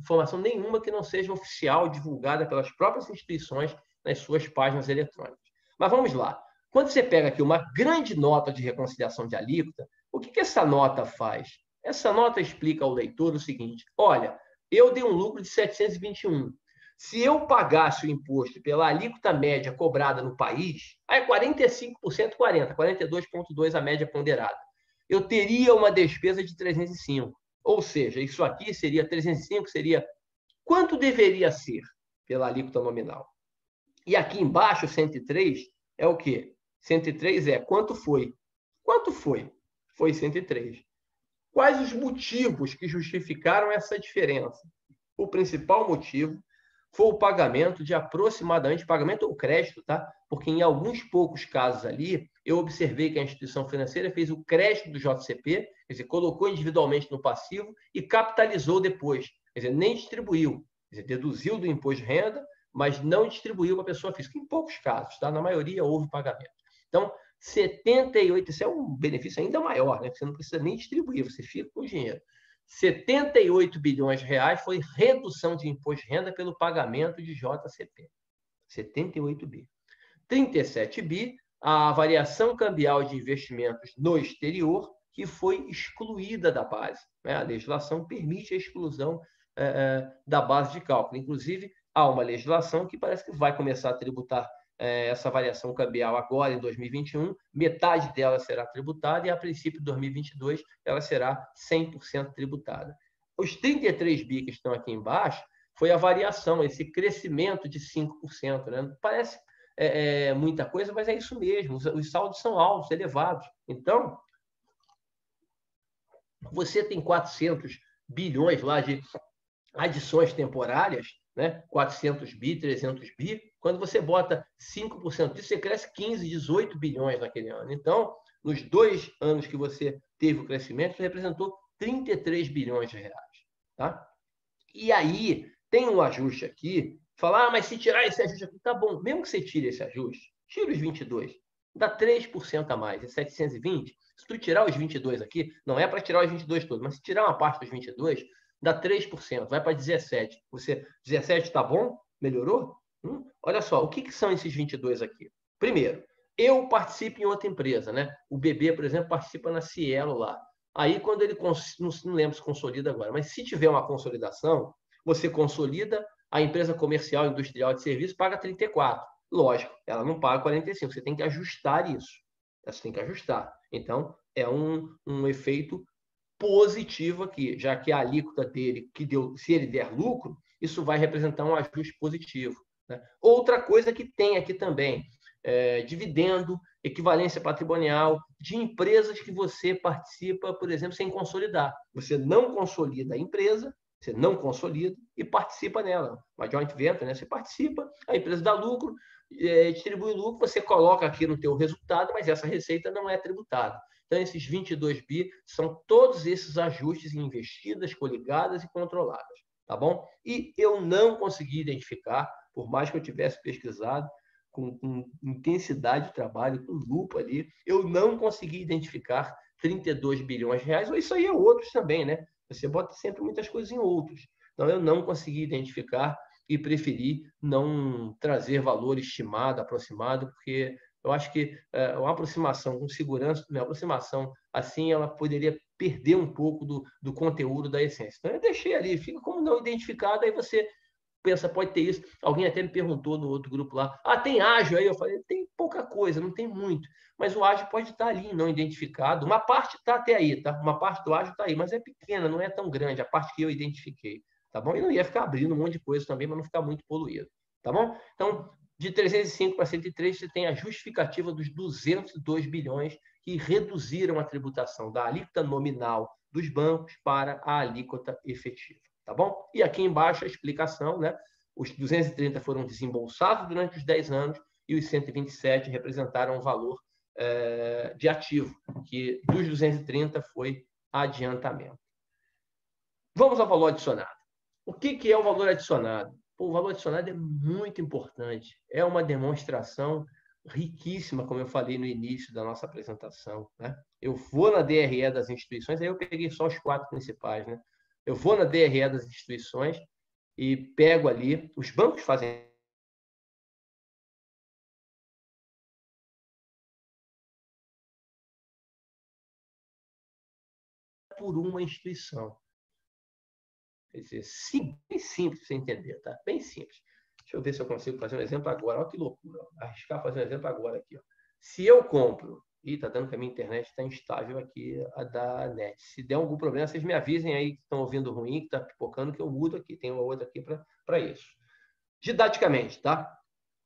informação nenhuma que não seja oficial, divulgada pelas próprias instituições nas suas páginas eletrônicas. Mas vamos lá. Quando você pega aqui uma grande nota de reconciliação de alíquota, o que essa nota faz? Essa nota explica ao leitor o seguinte: olha, eu dei um lucro de 721. Se eu pagasse o imposto pela alíquota média cobrada no país, aí é 45%, 42,2% a média ponderada. Eu teria uma despesa de 305. Ou seja, isso aqui seria 305, seria quanto deveria ser pela alíquota nominal. E aqui embaixo, 103, é o quê? 103 é quanto foi. Quanto foi? Foi 103. Quais os motivos que justificaram essa diferença? O principal motivo foi o pagamento de aproximadamente, pagamento ou crédito, tá? Porque em alguns poucos casos ali, eu observei que a instituição financeira fez o crédito do JCP, quer dizer, colocou individualmente no passivo e capitalizou depois, quer dizer, nem distribuiu, quer dizer, deduziu do imposto de renda, mas não distribuiu para a pessoa física. Em poucos casos, tá? Na maioria houve pagamento. Então, 78, isso é um benefício ainda maior, né? Você não precisa nem distribuir, você fica com o dinheiro. 78 bilhões de reais foi redução de imposto de renda pelo pagamento de JCP. 78 bi. 37 bi, a variação cambial de investimentos no exterior, que foi excluída da base. Né? A legislação permite a exclusão da base de cálculo. Inclusive, há uma legislação que parece que vai começar a tributar essa variação cambial agora em 2021, metade dela será tributada e, a princípio de 2022, ela será 100% tributada. Os 33 bi que estão aqui embaixo foi a variação, esse crescimento de 5%. Né? Parece muita coisa, mas é isso mesmo, os saldos são altos, elevados. Então, você tem 400 bilhões lá de adições temporárias, né? 400 bi, 300 bi, quando você bota 5% disso, você cresce 15, 18 bilhões naquele ano. Então, nos 2 anos que você teve o crescimento, isso representou 33 bilhões de reais. Tá? E aí, tem um ajuste aqui, falar, mas se tirar esse ajuste aqui, tá bom. Mesmo que você tire esse ajuste, tira os 22, dá 3% a mais, é 720. Se tu tirar os 22 aqui, não é para tirar os 22 todos, mas se tirar uma parte dos 22, dá 3%, vai para 17. 17 tá bom? Melhorou? Olha só, o que são esses 22 aqui? Primeiro, eu participo em outra empresa, né? O bebê, por exemplo, participa na Cielo lá. Aí, quando ele, não lembro se consolida agora, mas se tiver uma consolidação, você consolida, a empresa comercial, industrial de serviço paga 34. Lógico, ela não paga 45, você tem que ajustar isso. Você tem que ajustar. Então, é um efeito positivo aqui, já que a alíquota dele, que deu, se ele der lucro, isso vai representar um ajuste positivo. Né? Outra coisa que tem aqui também, dividendo, equivalência patrimonial de empresas que você participa, por exemplo, sem consolidar. Você não consolida a empresa, você não consolida e participa nela. Uma joint venture, né? Você participa, a empresa dá lucro, distribui lucro, você coloca aqui no teu resultado, mas essa receita não é tributada. Então, esses 22 bi são todos esses ajustes em investidas, coligadas e controladas, tá bom? E eu não consegui identificar, por mais que eu tivesse pesquisado, com intensidade de trabalho, com lupa ali, eu não consegui identificar 32 bilhões de reais, ou isso aí é outros também, né? Você bota sempre muitas coisas em outros. Então, eu não consegui identificar e preferi não trazer valor estimado, aproximado, porque eu acho que uma aproximação com segurança, uma aproximação assim, ela poderia perder um pouco do conteúdo da essência. Então, eu deixei ali, fica como não identificado, aí você pensa, pode ter isso. Alguém até me perguntou no outro grupo lá, tem ágio aí? Eu falei, tem pouca coisa, não tem muito. Mas o ágio pode estar ali, não identificado. Uma parte está até aí, tá? Uma parte do ágio está aí, mas é pequena, não é tão grande, a parte que eu identifiquei, tá bom? E não ia ficar abrindo um monte de coisa também, para não ficar muito poluído, tá bom? Então, de 305 para 103, você tem a justificativa dos 202 bilhões que reduziram a tributação da alíquota nominal dos bancos para a alíquota efetiva. Tá bom? E aqui embaixo a explicação, né? Os 230 foram desembolsados durante os 10 anos e os 127 representaram um valor de ativo, que dos 230 foi adiantamento. Vamos ao valor adicionado. O que é o valor adicionado? O valor adicionado é muito importante. É uma demonstração riquíssima, como eu falei no início da nossa apresentação. Né? Eu vou na DRE das instituições, aí eu peguei só os 4 principais, né? Eu vou na DRE das instituições e pego ali, os bancos fazem por uma instituição. Quer dizer, bem simples para você entender, tá? Bem simples. Deixa eu ver se eu consigo fazer um exemplo agora. Olha que loucura. Arriscar fazer um exemplo agora aqui. Ó. Se eu compro... tá dando que a minha internet está instável aqui, a da NET. Se der algum problema, vocês me avisem aí que estão ouvindo ruim, que está pipocando, que eu mudo aqui. Tem uma outra aqui para isso. Didaticamente, tá?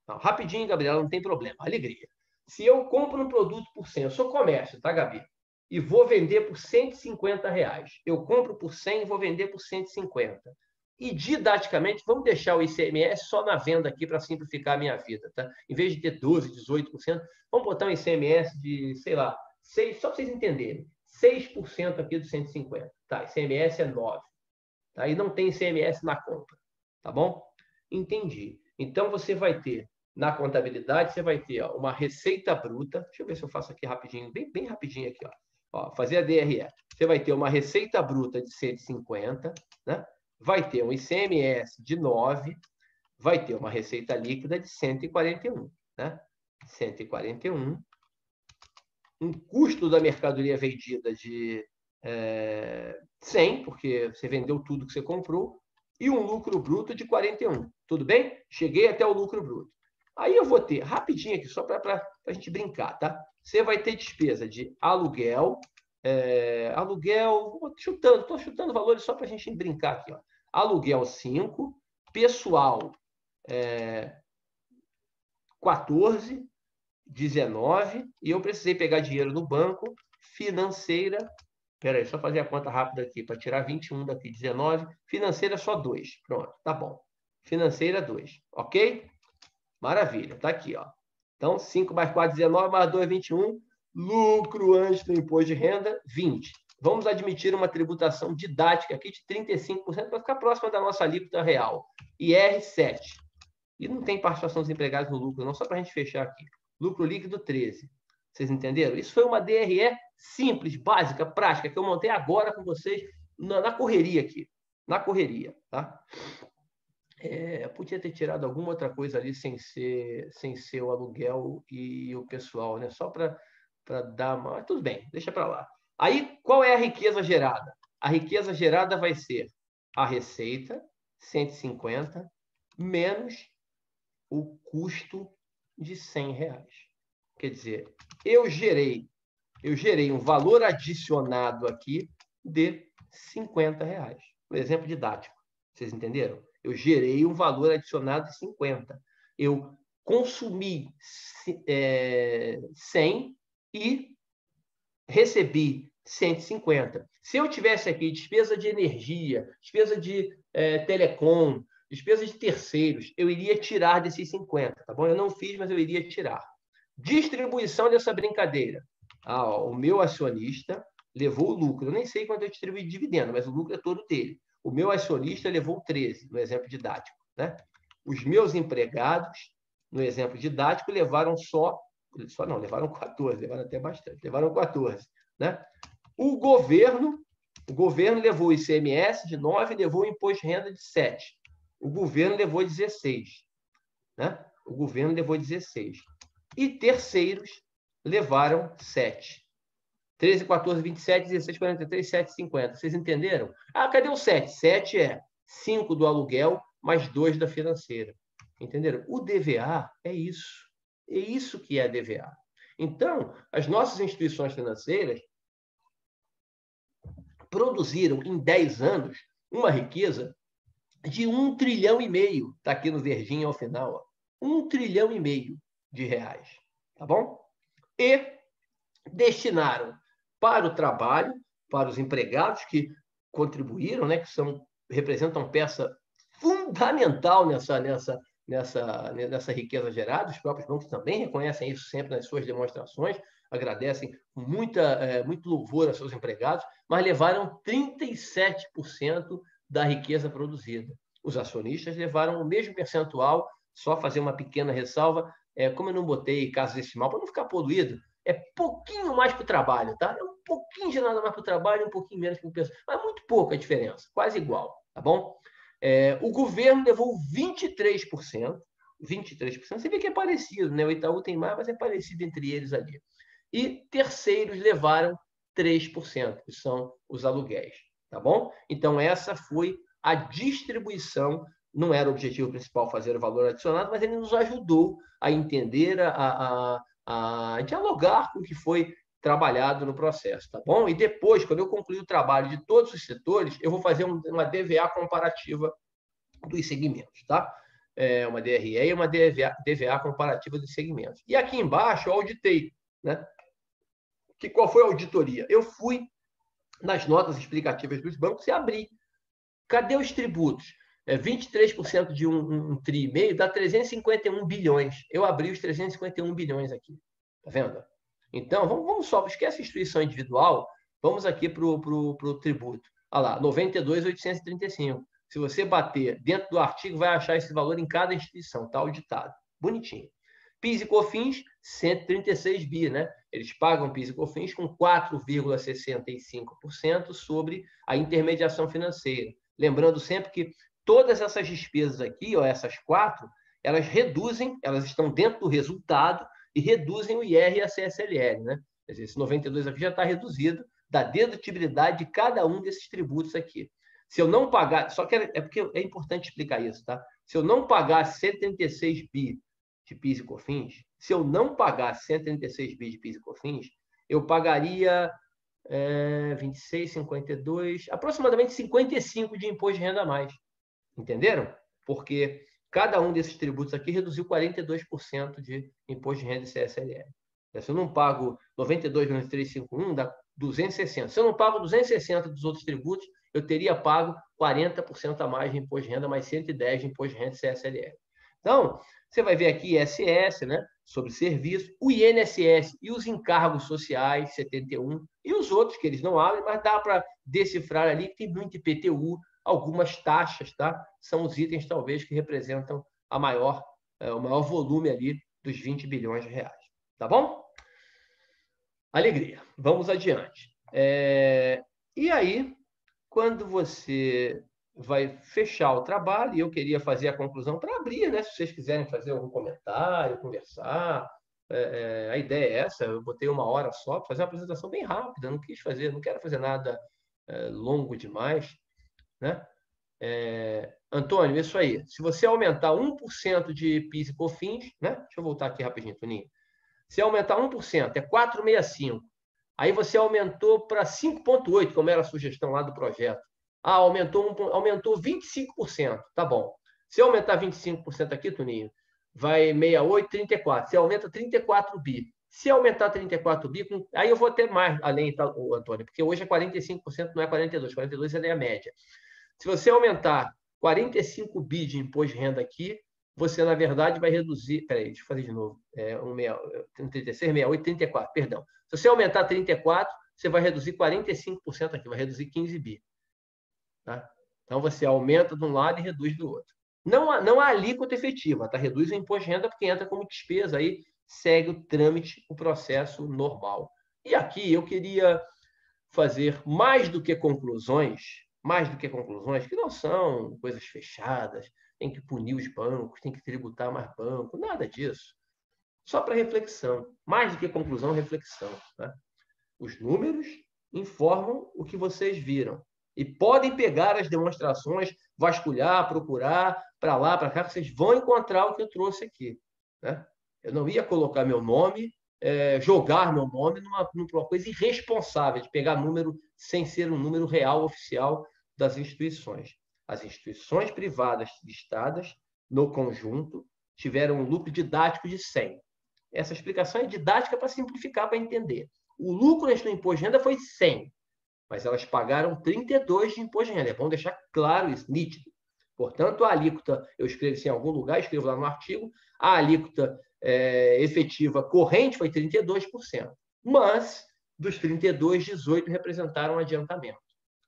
Então, rapidinho, Gabriela, não tem problema. Alegria. Se eu compro um produto por 100, eu sou comércio, tá, Gabi? E vou vender por R$150. Eu compro por 100 e vou vender por 150. E didaticamente, vamos deixar o ICMS só na venda aqui para simplificar a minha vida, tá? Em vez de ter 12%, 18%, vamos botar um ICMS de, sei lá, 6%, só para vocês entenderem, 6% aqui do 150. Tá, ICMS é 9%. Tá? E não tem ICMS na compra, tá bom? Entendi. Então, você vai ter, na contabilidade, você vai ter uma receita bruta. Deixa eu ver se eu faço aqui rapidinho, bem rapidinho aqui. Fazer a DRE. Você vai ter uma receita bruta de 150, né? Vai ter um ICMS de 9, vai ter uma receita líquida de 141, né? 141. Um custo da mercadoria vendida de 100, porque você vendeu tudo que você comprou, e um lucro bruto de 41. Tudo bem? Cheguei até o lucro bruto. Aí eu vou ter, rapidinho aqui, só para a gente brincar, tá? Você vai ter despesa de aluguel, estou chutando valores só para a gente brincar aqui. Ó. Aluguel 5, pessoal 14, 19, e eu precisei pegar dinheiro no banco, financeira Espera aí, só fazer a conta rápida aqui, para tirar 21 daqui, 19. Financeira só 2. Pronto, tá bom. Financeira 2, ok? Maravilha, tá aqui, ó. Então, 5 mais 4, 19, mais 2, 21. Lucro antes do imposto de renda, 20. Vamos admitir uma tributação didática aqui de 35% para ficar próxima da nossa alíquota real. IR 7. E não tem participação dos empregados no lucro, não, só para a gente fechar aqui. Lucro líquido 13. Vocês entenderam? Isso foi uma DRE simples, básica, prática, que eu montei agora com vocês na correria aqui. Na correria, tá? Podia ter tirado alguma outra coisa ali sem ser o aluguel e o pessoal, né? Só para dar uma... Mas tudo bem, deixa para lá. Aí, qual é a riqueza gerada? A riqueza gerada vai ser a receita, 150, menos o custo de R$100. Quer dizer, eu gerei um valor adicionado aqui de R$50. Um exemplo didático. Vocês entenderam? Eu gerei um valor adicionado de 50. Eu consumi 100 e recebi 150. Se eu tivesse aqui despesa de energia, despesa de telecom, despesa de terceiros, eu iria tirar desses 50, tá bom? Eu não fiz, mas eu iria tirar. Distribuição dessa brincadeira. O meu acionista levou o lucro. Eu nem sei quanto eu distribuí de dividendo, mas o lucro é todo dele. O meu acionista levou 13, no exemplo didático, né? Os meus empregados, no exemplo didático, levaram levaram 14, levaram até bastante, levaram 14, né? O governo levou o ICMS de 9, levou o imposto de renda de 7. O governo levou 16, né? O governo levou 16. E terceiros levaram 7. 13, 14, 27, 16, 43, 7, 50. Vocês entenderam? Cadê o 7? 7 é 5 do aluguel mais 2 da financeira. Entenderam? O DVA é isso. É isso que é a DVA. Então, as nossas instituições financeiras produziram em 10 anos uma riqueza de 1,5 trilhão. Está aqui no verdinho ao final. Ó. 1,5 trilhão de reais. Tá bom? E destinaram para o trabalho, para os empregados que contribuíram, né, que representam peça fundamental nessa riqueza gerada. Os próprios bancos também reconhecem isso sempre nas suas demonstrações, agradecem com muito louvor aos seus empregados, mas levaram 37% da riqueza produzida. Os acionistas levaram o mesmo percentual, só fazer uma pequena ressalva, como eu não botei caso decimal, para não ficar poluído, é pouquinho mais para o trabalho, tá? É um pouquinho de nada mais para o trabalho, um pouquinho menos para o pessoal, mas muito pouco a diferença, quase igual, tá bom? O governo levou 23%, 23%, você vê que é parecido, né? O Itaú tem mais, mas é parecido entre eles ali. E terceiros levaram 3%, que são os aluguéis, tá bom? Então, essa foi a distribuição. Não era o objetivo principal fazer o valor adicionado, mas ele nos ajudou a entender, a dialogar com o que foi trabalhado no processo, tá bom? E depois, quando eu concluir o trabalho de todos os setores, eu vou fazer uma DVA comparativa dos segmentos, tá? Uma DRE e uma DVA comparativa dos segmentos. E aqui embaixo eu auditei, né? Qual foi a auditoria? Eu fui nas notas explicativas dos bancos e abri. Cadê os tributos? 23% de um tri e meio dá 351 bilhões. Eu abri os 351 bilhões aqui. Tá vendo? Então, vamos só, esquece a instituição individual, vamos aqui para o tributo. Olha lá, 92.835. Se você bater dentro do artigo, vai achar esse valor em cada instituição, tá auditado. Bonitinho. PIS e COFINS, 136 bi, né? Eles pagam PIS e COFINS com 4,65% sobre a intermediação financeira. Lembrando sempre que todas essas despesas aqui, ó, essas 4, elas reduzem, elas estão dentro do resultado e reduzem o IR e a CSLL, né? Quer dizer, esse 92 aqui já está reduzido da dedutibilidade de cada um desses tributos aqui. Se eu não pagar, só que porque é importante explicar isso, tá? Se eu não pagar 136 bi de PIS e COFINS, se eu não pagar 136 bi de PIS e COFINS, eu pagaria 26, 52, aproximadamente 55 de imposto de renda a mais. Entenderam? Porque cada um desses tributos aqui reduziu 42% de imposto de renda e CSLL. Se eu não pago 92,351, dá 260. Se eu não pago 260 dos outros tributos, eu teria pago 40% a mais de imposto de renda, mais 110 de imposto de renda e CSLL. Então, você vai ver aqui ISS, né, sobre serviço, o INSS e os encargos sociais, 71, e os outros que eles não abrem, mas dá para decifrar ali que tem muito IPTU, algumas taxas, tá? São os itens, talvez, que representam o maior volume ali dos 20 bilhões de reais. Tá bom? Alegria. Vamos adiante. E aí, quando você vai fechar o trabalho, e eu queria fazer a conclusão para abrir, né? Se vocês quiserem fazer algum comentário, conversar, a ideia é essa. Eu botei 1 hora só para fazer uma apresentação bem rápida, não quis fazer, não quero fazer nada longo demais, né? Antônio, isso aí. Se você aumentar 1% de PIS e COFINS, né? Deixa eu voltar aqui rapidinho, Toninho. Se aumentar 1%, é 465. Aí você aumentou para 5,8, como era a sugestão lá do projeto. Aumentou 25%. Tá bom. Se aumentar 25% aqui, Toninho, vai 68, 34. Você aumenta 34 bi. Se aumentar 34 bi, aí eu vou ter mais além, tá, Antônio, porque hoje é 45%, não é 42%. 42% é a média. Se você aumentar 45 bi de imposto de renda aqui, você, na verdade, vai reduzir... Peraí, deixa eu fazer de novo. 36, 68, 34, perdão. Se você aumentar 34, você vai reduzir 45% aqui, vai reduzir 15 bi. Tá? Então, você aumenta de um lado e reduz do outro. Não há alíquota efetiva, tá? Reduz o imposto de renda porque entra como despesa, aí segue o trâmite, o processo normal. E aqui eu queria fazer mais do que conclusões, que não são coisas fechadas, tem que punir os bancos, tem que tributar mais banco, nada disso. Só para reflexão. Mais do que conclusão, reflexão. Tá? Os números informam o que vocês viram. E podem pegar as demonstrações, vasculhar, procurar, para lá, para cá, que vocês vão encontrar o que eu trouxe aqui. Né? Eu não ia colocar meu nome, jogar meu nome numa coisa irresponsável, de pegar número sem ser um número real, oficial das instituições. As instituições privadas listadas, no conjunto, tiveram um lucro didático de 100. Essa explicação é didática para simplificar, para entender. O lucro no imposto de renda foi 100, mas elas pagaram 32 de imposto de renda. É bom deixar claro isso, nítido. Portanto, a alíquota, eu escrevo isso em algum lugar, escrevo lá no artigo, a alíquota efetiva corrente foi 32%. Mas, dos 32, 18 representaram adiantamento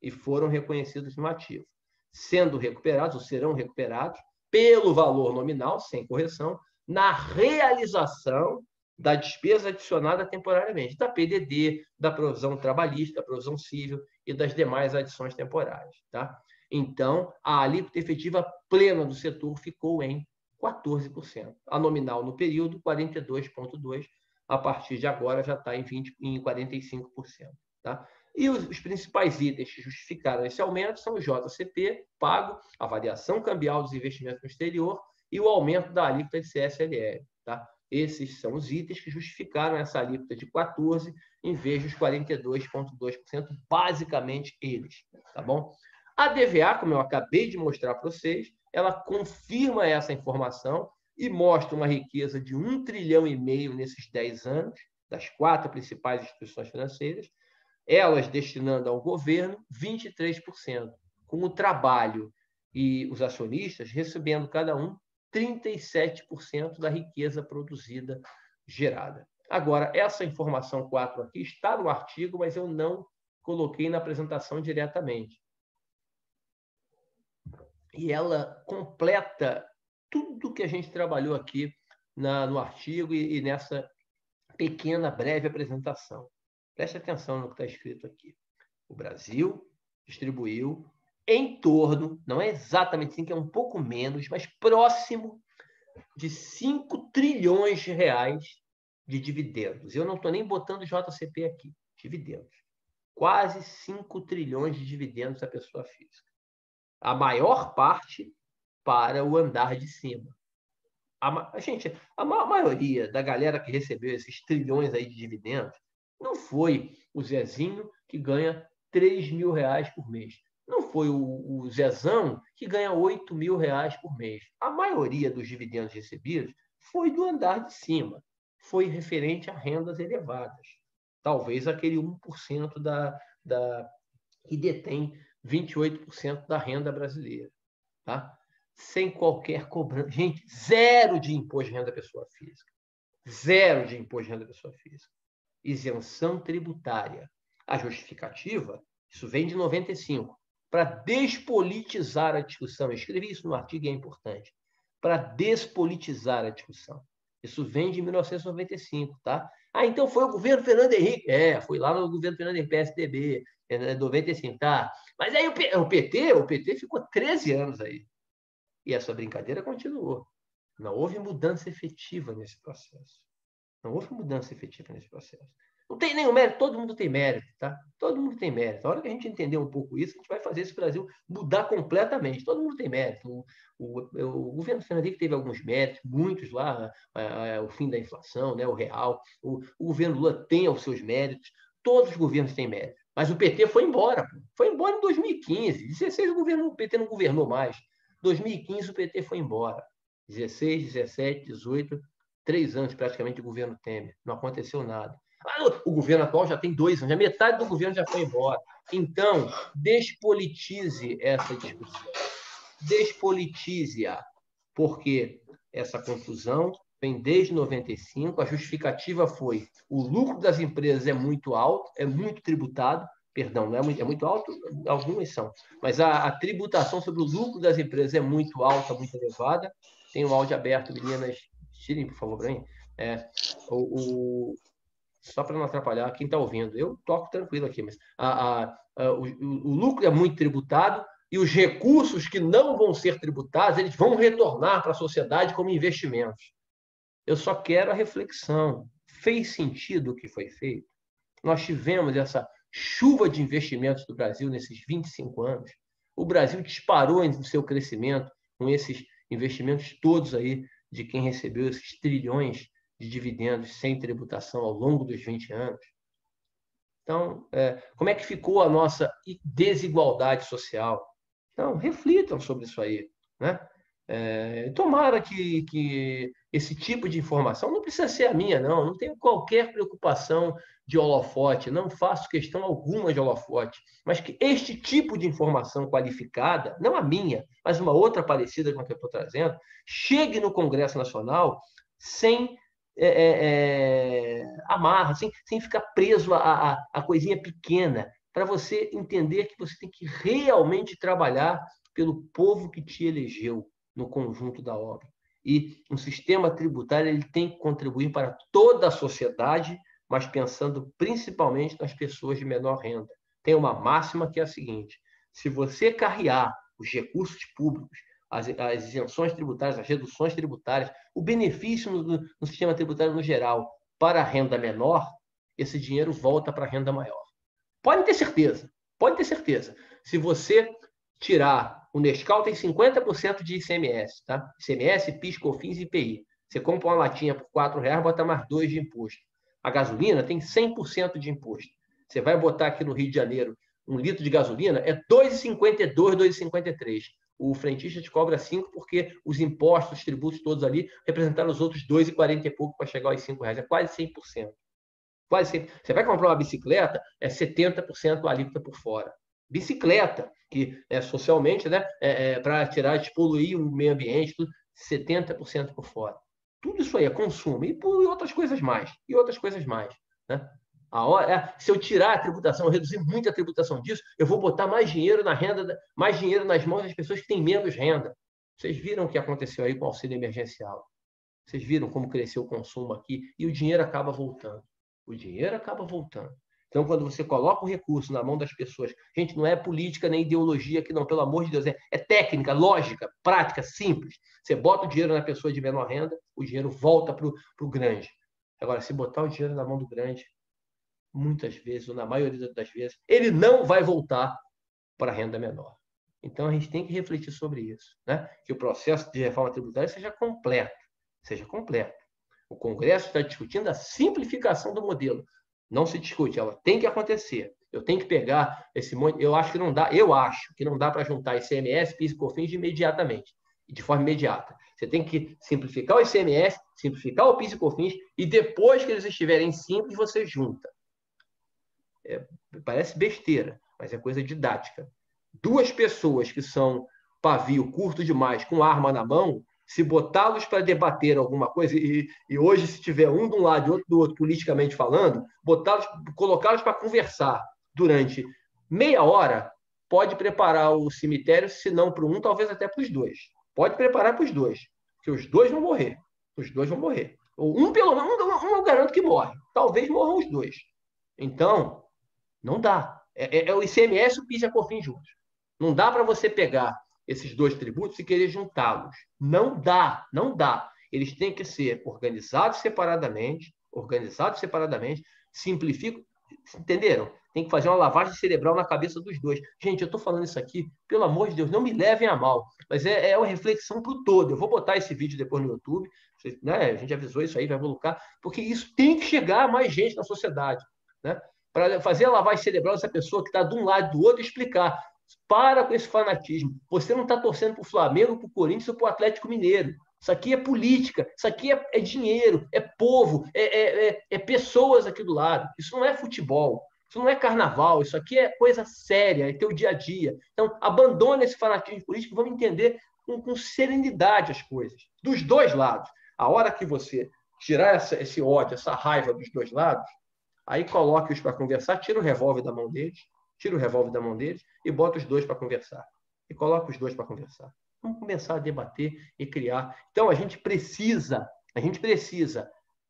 e foram reconhecidos no ativo, sendo recuperados, ou serão recuperados, pelo valor nominal, sem correção, na realização da despesa adicionada temporariamente, da PDD, da provisão trabalhista, da provisão civil e das demais adições temporárias. Tá? Então, a alíquota efetiva plena do setor ficou em 14%. A nominal no período, 42,2%. A partir de agora já está em 45%. Tá? E os principais itens que justificaram esse aumento são o JCP pago, a variação cambial dos investimentos no exterior e o aumento da alíquota de CSLL. Tá? Esses são os itens que justificaram essa alíquota de 14% em vez dos 42,2%, basicamente eles. Tá bom? A DVA, como eu acabei de mostrar para vocês, ela confirma essa informação e mostra uma riqueza de 1,5 trilhão nesses 10 anos, das 4 principais instituições financeiras, elas destinando ao governo 23%, com o trabalho e os acionistas recebendo cada um 37% da riqueza produzida gerada. Agora, essa informação 4 aqui está no artigo, mas eu não coloquei na apresentação diretamente. E ela completa tudo que a gente trabalhou aqui no artigo e nessa pequena, breve apresentação. Preste atenção no que está escrito aqui. O Brasil distribuiu em torno, não é exatamente assim, que é um pouco menos, mas próximo de 5 trilhões de reais de dividendos. Eu não estou nem botando JCP aqui, dividendos. Quase 5 trilhões de dividendos da pessoa física. A maior parte para o andar de cima. A maioria da galera que recebeu esses trilhões aí de dividendos não foi o Zezinho, que ganha 3 mil reais por mês. Não foi o Zezão, que ganha 8 mil reais por mês. A maioria dos dividendos recebidos foi do andar de cima. Foi referente a rendas elevadas. talvez aquele 1% que detém 28% da renda brasileira. Tá? Sem qualquer cobrança. Gente, zero de imposto de renda da pessoa física. Zero de imposto de renda da pessoa física. Isenção tributária. A justificativa, isso vem de 95, para despolitizar a discussão. Eu escrevi isso no artigo e é importante. Para despolitizar a discussão. Isso vem de 1995, tá? Então foi o governo Fernando Henrique. Foi lá no governo Fernando Henrique, PSDB, 95, tá? Mas aí o PT ficou 13 anos aí. E essa brincadeira continuou. Não houve mudança efetiva nesse processo. Não houve mudança efetiva nesse processo. Não tem nenhum mérito, todo mundo tem mérito, tá? Todo mundo tem mérito. A hora que a gente entender um pouco isso, a gente vai fazer esse Brasil mudar completamente. Todo mundo tem mérito. O governo Fernando Henrique teve alguns méritos, muitos lá, o fim da inflação, né, o real. O governo Lula tem os seus méritos. Todos os governos têm mérito. Mas o PT foi embora. Foi embora em 2015. 2016 o PT não governou mais. 2015 o PT foi embora. 16, 17, 18, 3 anos praticamente de governo Temer. Não aconteceu nada. O governo atual já tem 2 anos, já metade do governo já foi embora. Então, despolitize essa discussão. Despolitize-a, porque essa confusão vem desde 95, a justificativa foi o lucro das empresas é muito alto, é muito tributado, perdão, não é muito alto, algumas são, mas a tributação sobre o lucro das empresas é muito alta, muito elevada. Tem um áudio aberto, meninas, tirem, por favor, para mim. Só para não atrapalhar quem está ouvindo. Eu toco tranquilo aqui, mas o lucro é muito tributado e os recursos que não vão ser tributados, eles vão retornar para a sociedade como investimentos. Eu só quero a reflexão. Fez sentido o que foi feito? Nós tivemos essa chuva de investimentos do Brasil nesses 25 anos. O Brasil disparou no seu crescimento com esses investimentos todos aí de quem recebeu esses trilhões de dividendos sem tributação ao longo dos 20 anos. Então, como é que ficou a nossa desigualdade social? Então, reflitam sobre isso aí, né? Tomara que esse tipo de informação não precisa ser a minha, não tenho qualquer preocupação de holofote, não faço questão alguma de holofote, mas que este tipo de informação qualificada, não a minha, mas uma outra parecida com a que eu estou trazendo, chegue no Congresso Nacional sem amarra, sem ficar preso a coisinha pequena, para você entender que você tem que realmente trabalhar pelo povo que te elegeu no conjunto da obra. E um sistema tributário ele tem que contribuir para toda a sociedade, mas pensando principalmente nas pessoas de menor renda. Tem uma máxima que é a seguinte: se você carrear os recursos públicos, as isenções tributárias, as reduções tributárias, o benefício no sistema tributário no geral para a renda menor, esse dinheiro volta para a renda maior. Podem ter certeza, pode ter certeza. Se você tirar, o Nescau tem 50% de ICMS, tá? ICMS, PIS, COFINS e IPI. Você compra uma latinha por R$4, bota mais 2 de imposto. A gasolina tem 100% de imposto. Você vai botar aqui no Rio de Janeiro, 1 litro de gasolina é R$2,52, R$2,53. O frentista te cobra 5 porque os impostos, os tributos todos ali representaram os outros 2,40 e pouco para chegar aos R$5. É quase 100%. Quase 100%. Você vai comprar uma bicicleta, é 70% a alíquota por fora. Bicicleta, que é socialmente, né, para tirar, despoluir o meio ambiente, tudo, 70% por fora. Tudo isso aí é consumo. E por outras coisas mais. E outras coisas mais. Né? Se eu tirar a tributação, reduzir muito a tributação disso, eu vou botar mais dinheiro na renda, mais dinheiro nas mãos das pessoas que têm menos renda. Vocês viram o que aconteceu aí com o auxílio emergencial. Vocês viram como cresceu o consumo aqui e o dinheiro acaba voltando. O dinheiro acaba voltando. Então, quando você coloca o recurso na mão das pessoas, gente, não é política nem ideologia aqui, não, pelo amor de Deus, é técnica, lógica, prática, simples. Você bota o dinheiro na pessoa de menor renda, o dinheiro volta para o grande. Agora, se botar o dinheiro na mão do grande, muitas vezes, ou na maioria das vezes, ele não vai voltar para a renda menor. Então, a gente tem que refletir sobre isso, né? Que o processo de reforma tributária seja completo. Seja completo. O Congresso está discutindo a simplificação do modelo. Não se discute, ela tem que acontecer. Eu tenho que pegar esse monte. Eu acho que não dá para juntar ICMS, PIS e COFINS imediatamente, de forma imediata. Você tem que simplificar o ICMS, simplificar o PIS e COFINS, e depois que eles estiverem simples, você junta. parece besteira, mas é coisa didática. Duas pessoas que são pavio curto demais, com arma na mão, se botá-los para debater alguma coisa, e hoje, se tiver um de um lado e outro do outro, politicamente falando, colocá-los para conversar durante meia hora, pode preparar o cemitério, se não para um, talvez até para os dois. Pode preparar para os dois, porque os dois vão morrer. Os dois vão morrer. Um, pelo menos, um eu garanto que morre. Talvez morram os dois. Então, não dá. É o ICMS e o PIS e a COFINS juntos. Não dá para você pegar esses dois tributos e querer juntá-los. Não dá, não dá. Eles têm que ser organizados separadamente, simplificam, entenderam? Tem que fazer uma lavagem cerebral na cabeça dos dois. Gente, eu estou falando isso aqui, pelo amor de Deus, não me levem a mal, mas é uma reflexão para o todo. Eu vou botar esse vídeo depois no YouTube, né? A gente avisou isso aí, vai colocar, porque isso tem que chegar a mais gente na sociedade, né? Para fazer a lavagem cerebral dessa pessoa que está de um lado e do outro e explicar. Para com esse fanatismo. Você não está torcendo para o Flamengo, para o Corinthians ou para o Atlético Mineiro. Isso aqui é política, isso aqui é dinheiro, é povo, é pessoas aqui do lado. Isso não é futebol, isso não é carnaval, isso aqui é coisa séria, é teu dia a dia. Então, abandone esse fanatismo político e vamos entender com serenidade as coisas, dos dois lados. A hora que você tirar esse ódio, essa raiva dos dois lados, aí coloque-os para conversar, tira o revólver da mão deles, e bota os dois para conversar. E coloca os dois para conversar. Vamos começar a debater e criar. Então, a gente precisa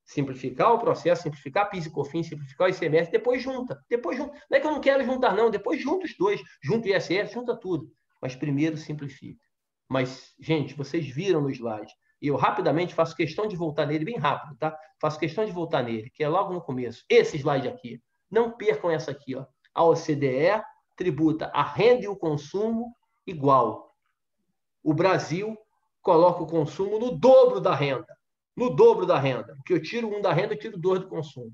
simplificar o processo, simplificar a PIS e COFINS, simplificar o ICMS, depois junta. Não é que eu não quero juntar, não. Depois junta os dois. Junta o ISS, junta tudo. Mas primeiro simplifica. Mas, gente, vocês viram no slide. E eu rapidamente faço questão de voltar nele, bem rápido, tá? Faço questão de voltar nele, que é logo no começo. Esse slide aqui. Não percam essa aqui, ó. A OCDE tributa a renda e o consumo igual. O Brasil coloca o consumo no dobro da renda. No dobro da renda. Porque eu tiro um da renda, eu tiro dois do consumo.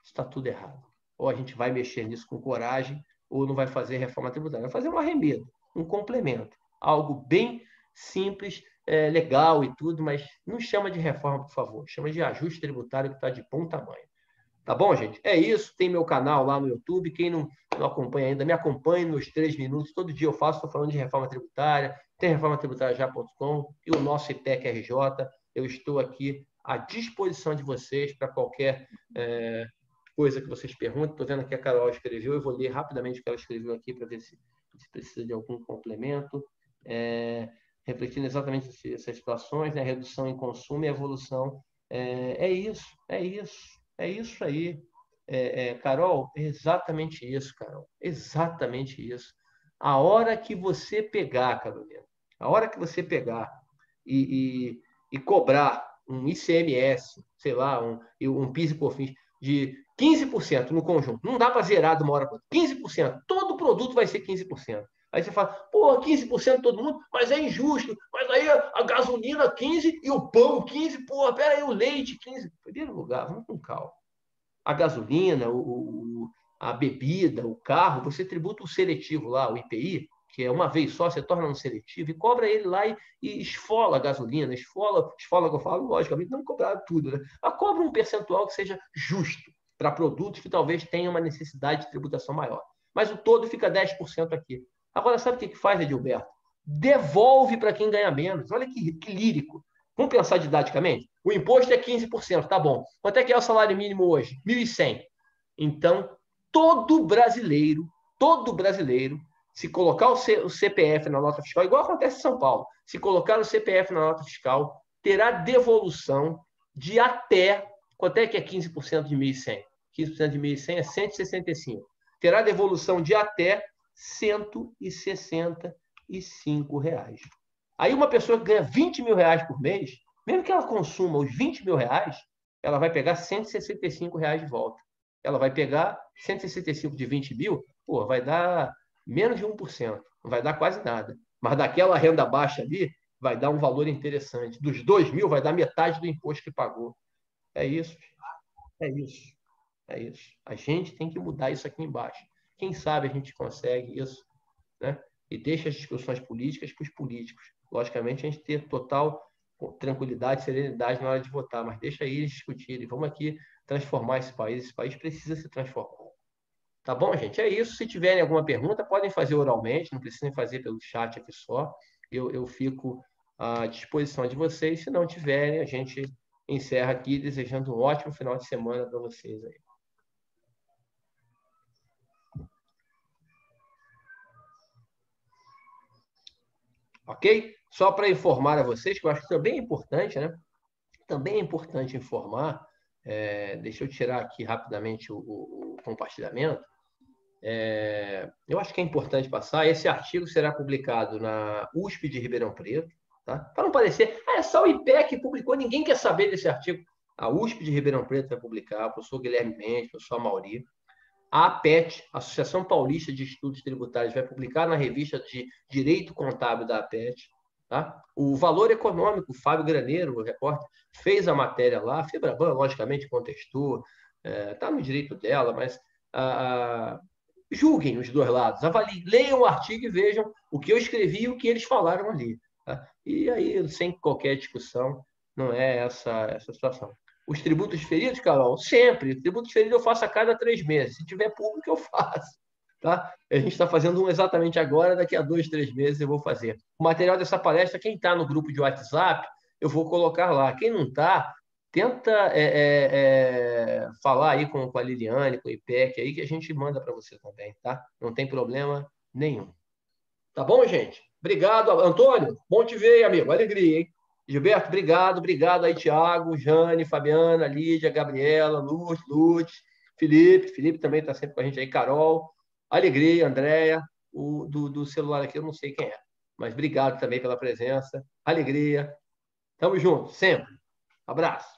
Está tudo errado. Ou a gente vai mexer nisso com coragem, ou não vai fazer reforma tributária. Vai fazer um arremedo, um complemento. Algo bem simples, legal e tudo, mas não chama de reforma, por favor. Chama de ajuste tributário que está de bom tamanho. Tá bom, gente? É isso. Tem meu canal lá no YouTube. Quem não acompanha ainda, me acompanhe nos 3 minutos. Todo dia eu faço, estou falando de reforma tributária. Tem reformatributariajá.com e o nosso IPEC RJ. Eu estou aqui à disposição de vocês para qualquer coisa que vocês perguntem. Estou vendo aqui a Carol escreveu. Eu vou ler rapidamente o que ela escreveu aqui para ver se precisa de algum complemento. Refletindo exatamente essas situações, né? Redução em consumo e evolução. É isso aí. Carol, é exatamente isso, Carol. Exatamente isso. A hora que você pegar, Carolina, a hora que você pegar e cobrar um ICMS, sei lá, um PIS e COFINS de 15% no conjunto, não dá para zerar de uma hora para outra. 15%, todo produto vai ser 15%. Aí você fala, pô, 15% todo mundo, mas é injusto. Mas aí a gasolina 15% e o pão 15%, pô, peraí, o leite 15%. Primeiro lugar, vamos com calma. A gasolina, a bebida, o carro, você tributa o seletivo lá, o IPI, que é uma vez só, você torna um seletivo e cobra ele lá e esfola a gasolina, esfola que eu falo, logicamente, não cobrar tudo, né? Mas cobra um percentual que seja justo para produtos que talvez tenham uma necessidade de tributação maior. Mas o todo fica 10% aqui. Agora, sabe o que faz, Edilberto? Devolve para quem ganha menos. Olha que lírico. Vamos pensar didaticamente? O imposto é 15%, tá bom. Quanto é que é o salário mínimo hoje? 1.100. Então, todo brasileiro, se colocar o CPF na nota fiscal, igual acontece em São Paulo, se colocar o CPF na nota fiscal, terá devolução de até... Quanto é que é 15% de 1.100? 15% de 1.100 é 165. Terá devolução de até R$165. Aí uma pessoa que ganha 20 mil reais por mês, mesmo que ela consuma os 20 mil reais, ela vai pegar R$165 de volta. Ela vai pegar 165 de 20 mil, pô, vai dar menos de 1%, não vai dar quase nada. Mas daquela renda baixa ali, vai dar um valor interessante. Dos 2 mil, vai dar metade do imposto que pagou. É isso. A gente tem que mudar isso aqui embaixo. Quem sabe a gente consegue isso, né? E deixa as discussões políticas para os políticos. Logicamente, a gente ter total tranquilidade, serenidade na hora de votar, mas deixa eles discutirem. Vamos aqui transformar esse país. Esse país precisa se transformar. Tá bom, gente? É isso. Se tiverem alguma pergunta, podem fazer oralmente, não precisem fazer pelo chat aqui só. Eu fico à disposição de vocês. Se não tiverem, a gente encerra aqui desejando um ótimo final de semana para vocês aí. Ok? Só para informar a vocês, que eu acho que também é importante, né? Também é importante informar, deixa eu tirar aqui rapidamente o compartilhamento. Eu acho que é importante passar. Esse artigo será publicado na USP de Ribeirão Preto, tá? Para não parecer, é só o IPEC que publicou, ninguém quer saber desse artigo. A USP de Ribeirão Preto vai publicar, o professor Guilherme Mendes, o professor Mauri. A APET, Associação Paulista de Estudos Tributários, vai publicar na revista de Direito Contábil da APET. Tá? O Valor Econômico, Fábio Graneiro, o repórter, fez a matéria lá. A Febraban, logicamente, contestou, está no direito dela, mas julguem os dois lados, avaliem, leiam o artigo e vejam o que eu escrevi e o que eles falaram ali. Tá? E aí, sem qualquer discussão, não é essa situação. Os tributos diferidos, Carol, sempre. Tributo diferido eu faço a cada 3 meses. Se tiver público, eu faço. Tá? A gente está fazendo um exatamente agora, daqui a 2, 3 meses eu vou fazer. O material dessa palestra, quem está no grupo de WhatsApp, eu vou colocar lá. Quem não está, tenta falar aí com a Liliane, com o IPEC, aí, que a gente manda para você também, tá? Não tem problema nenhum. Tá bom, gente? Obrigado, Antônio. Bom te ver, amigo. Alegria, hein? Gilberto, obrigado. Obrigado aí, Thiago, Jane, Fabiana, Lídia, Gabriela, Luz, Felipe. Felipe também está sempre com a gente aí. Carol, alegria, Andréia. O do celular aqui eu não sei quem é. Mas obrigado também pela presença. Alegria. Tamo junto, sempre. Abraço.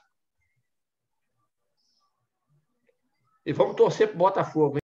E vamos torcer pro Botafogo, hein?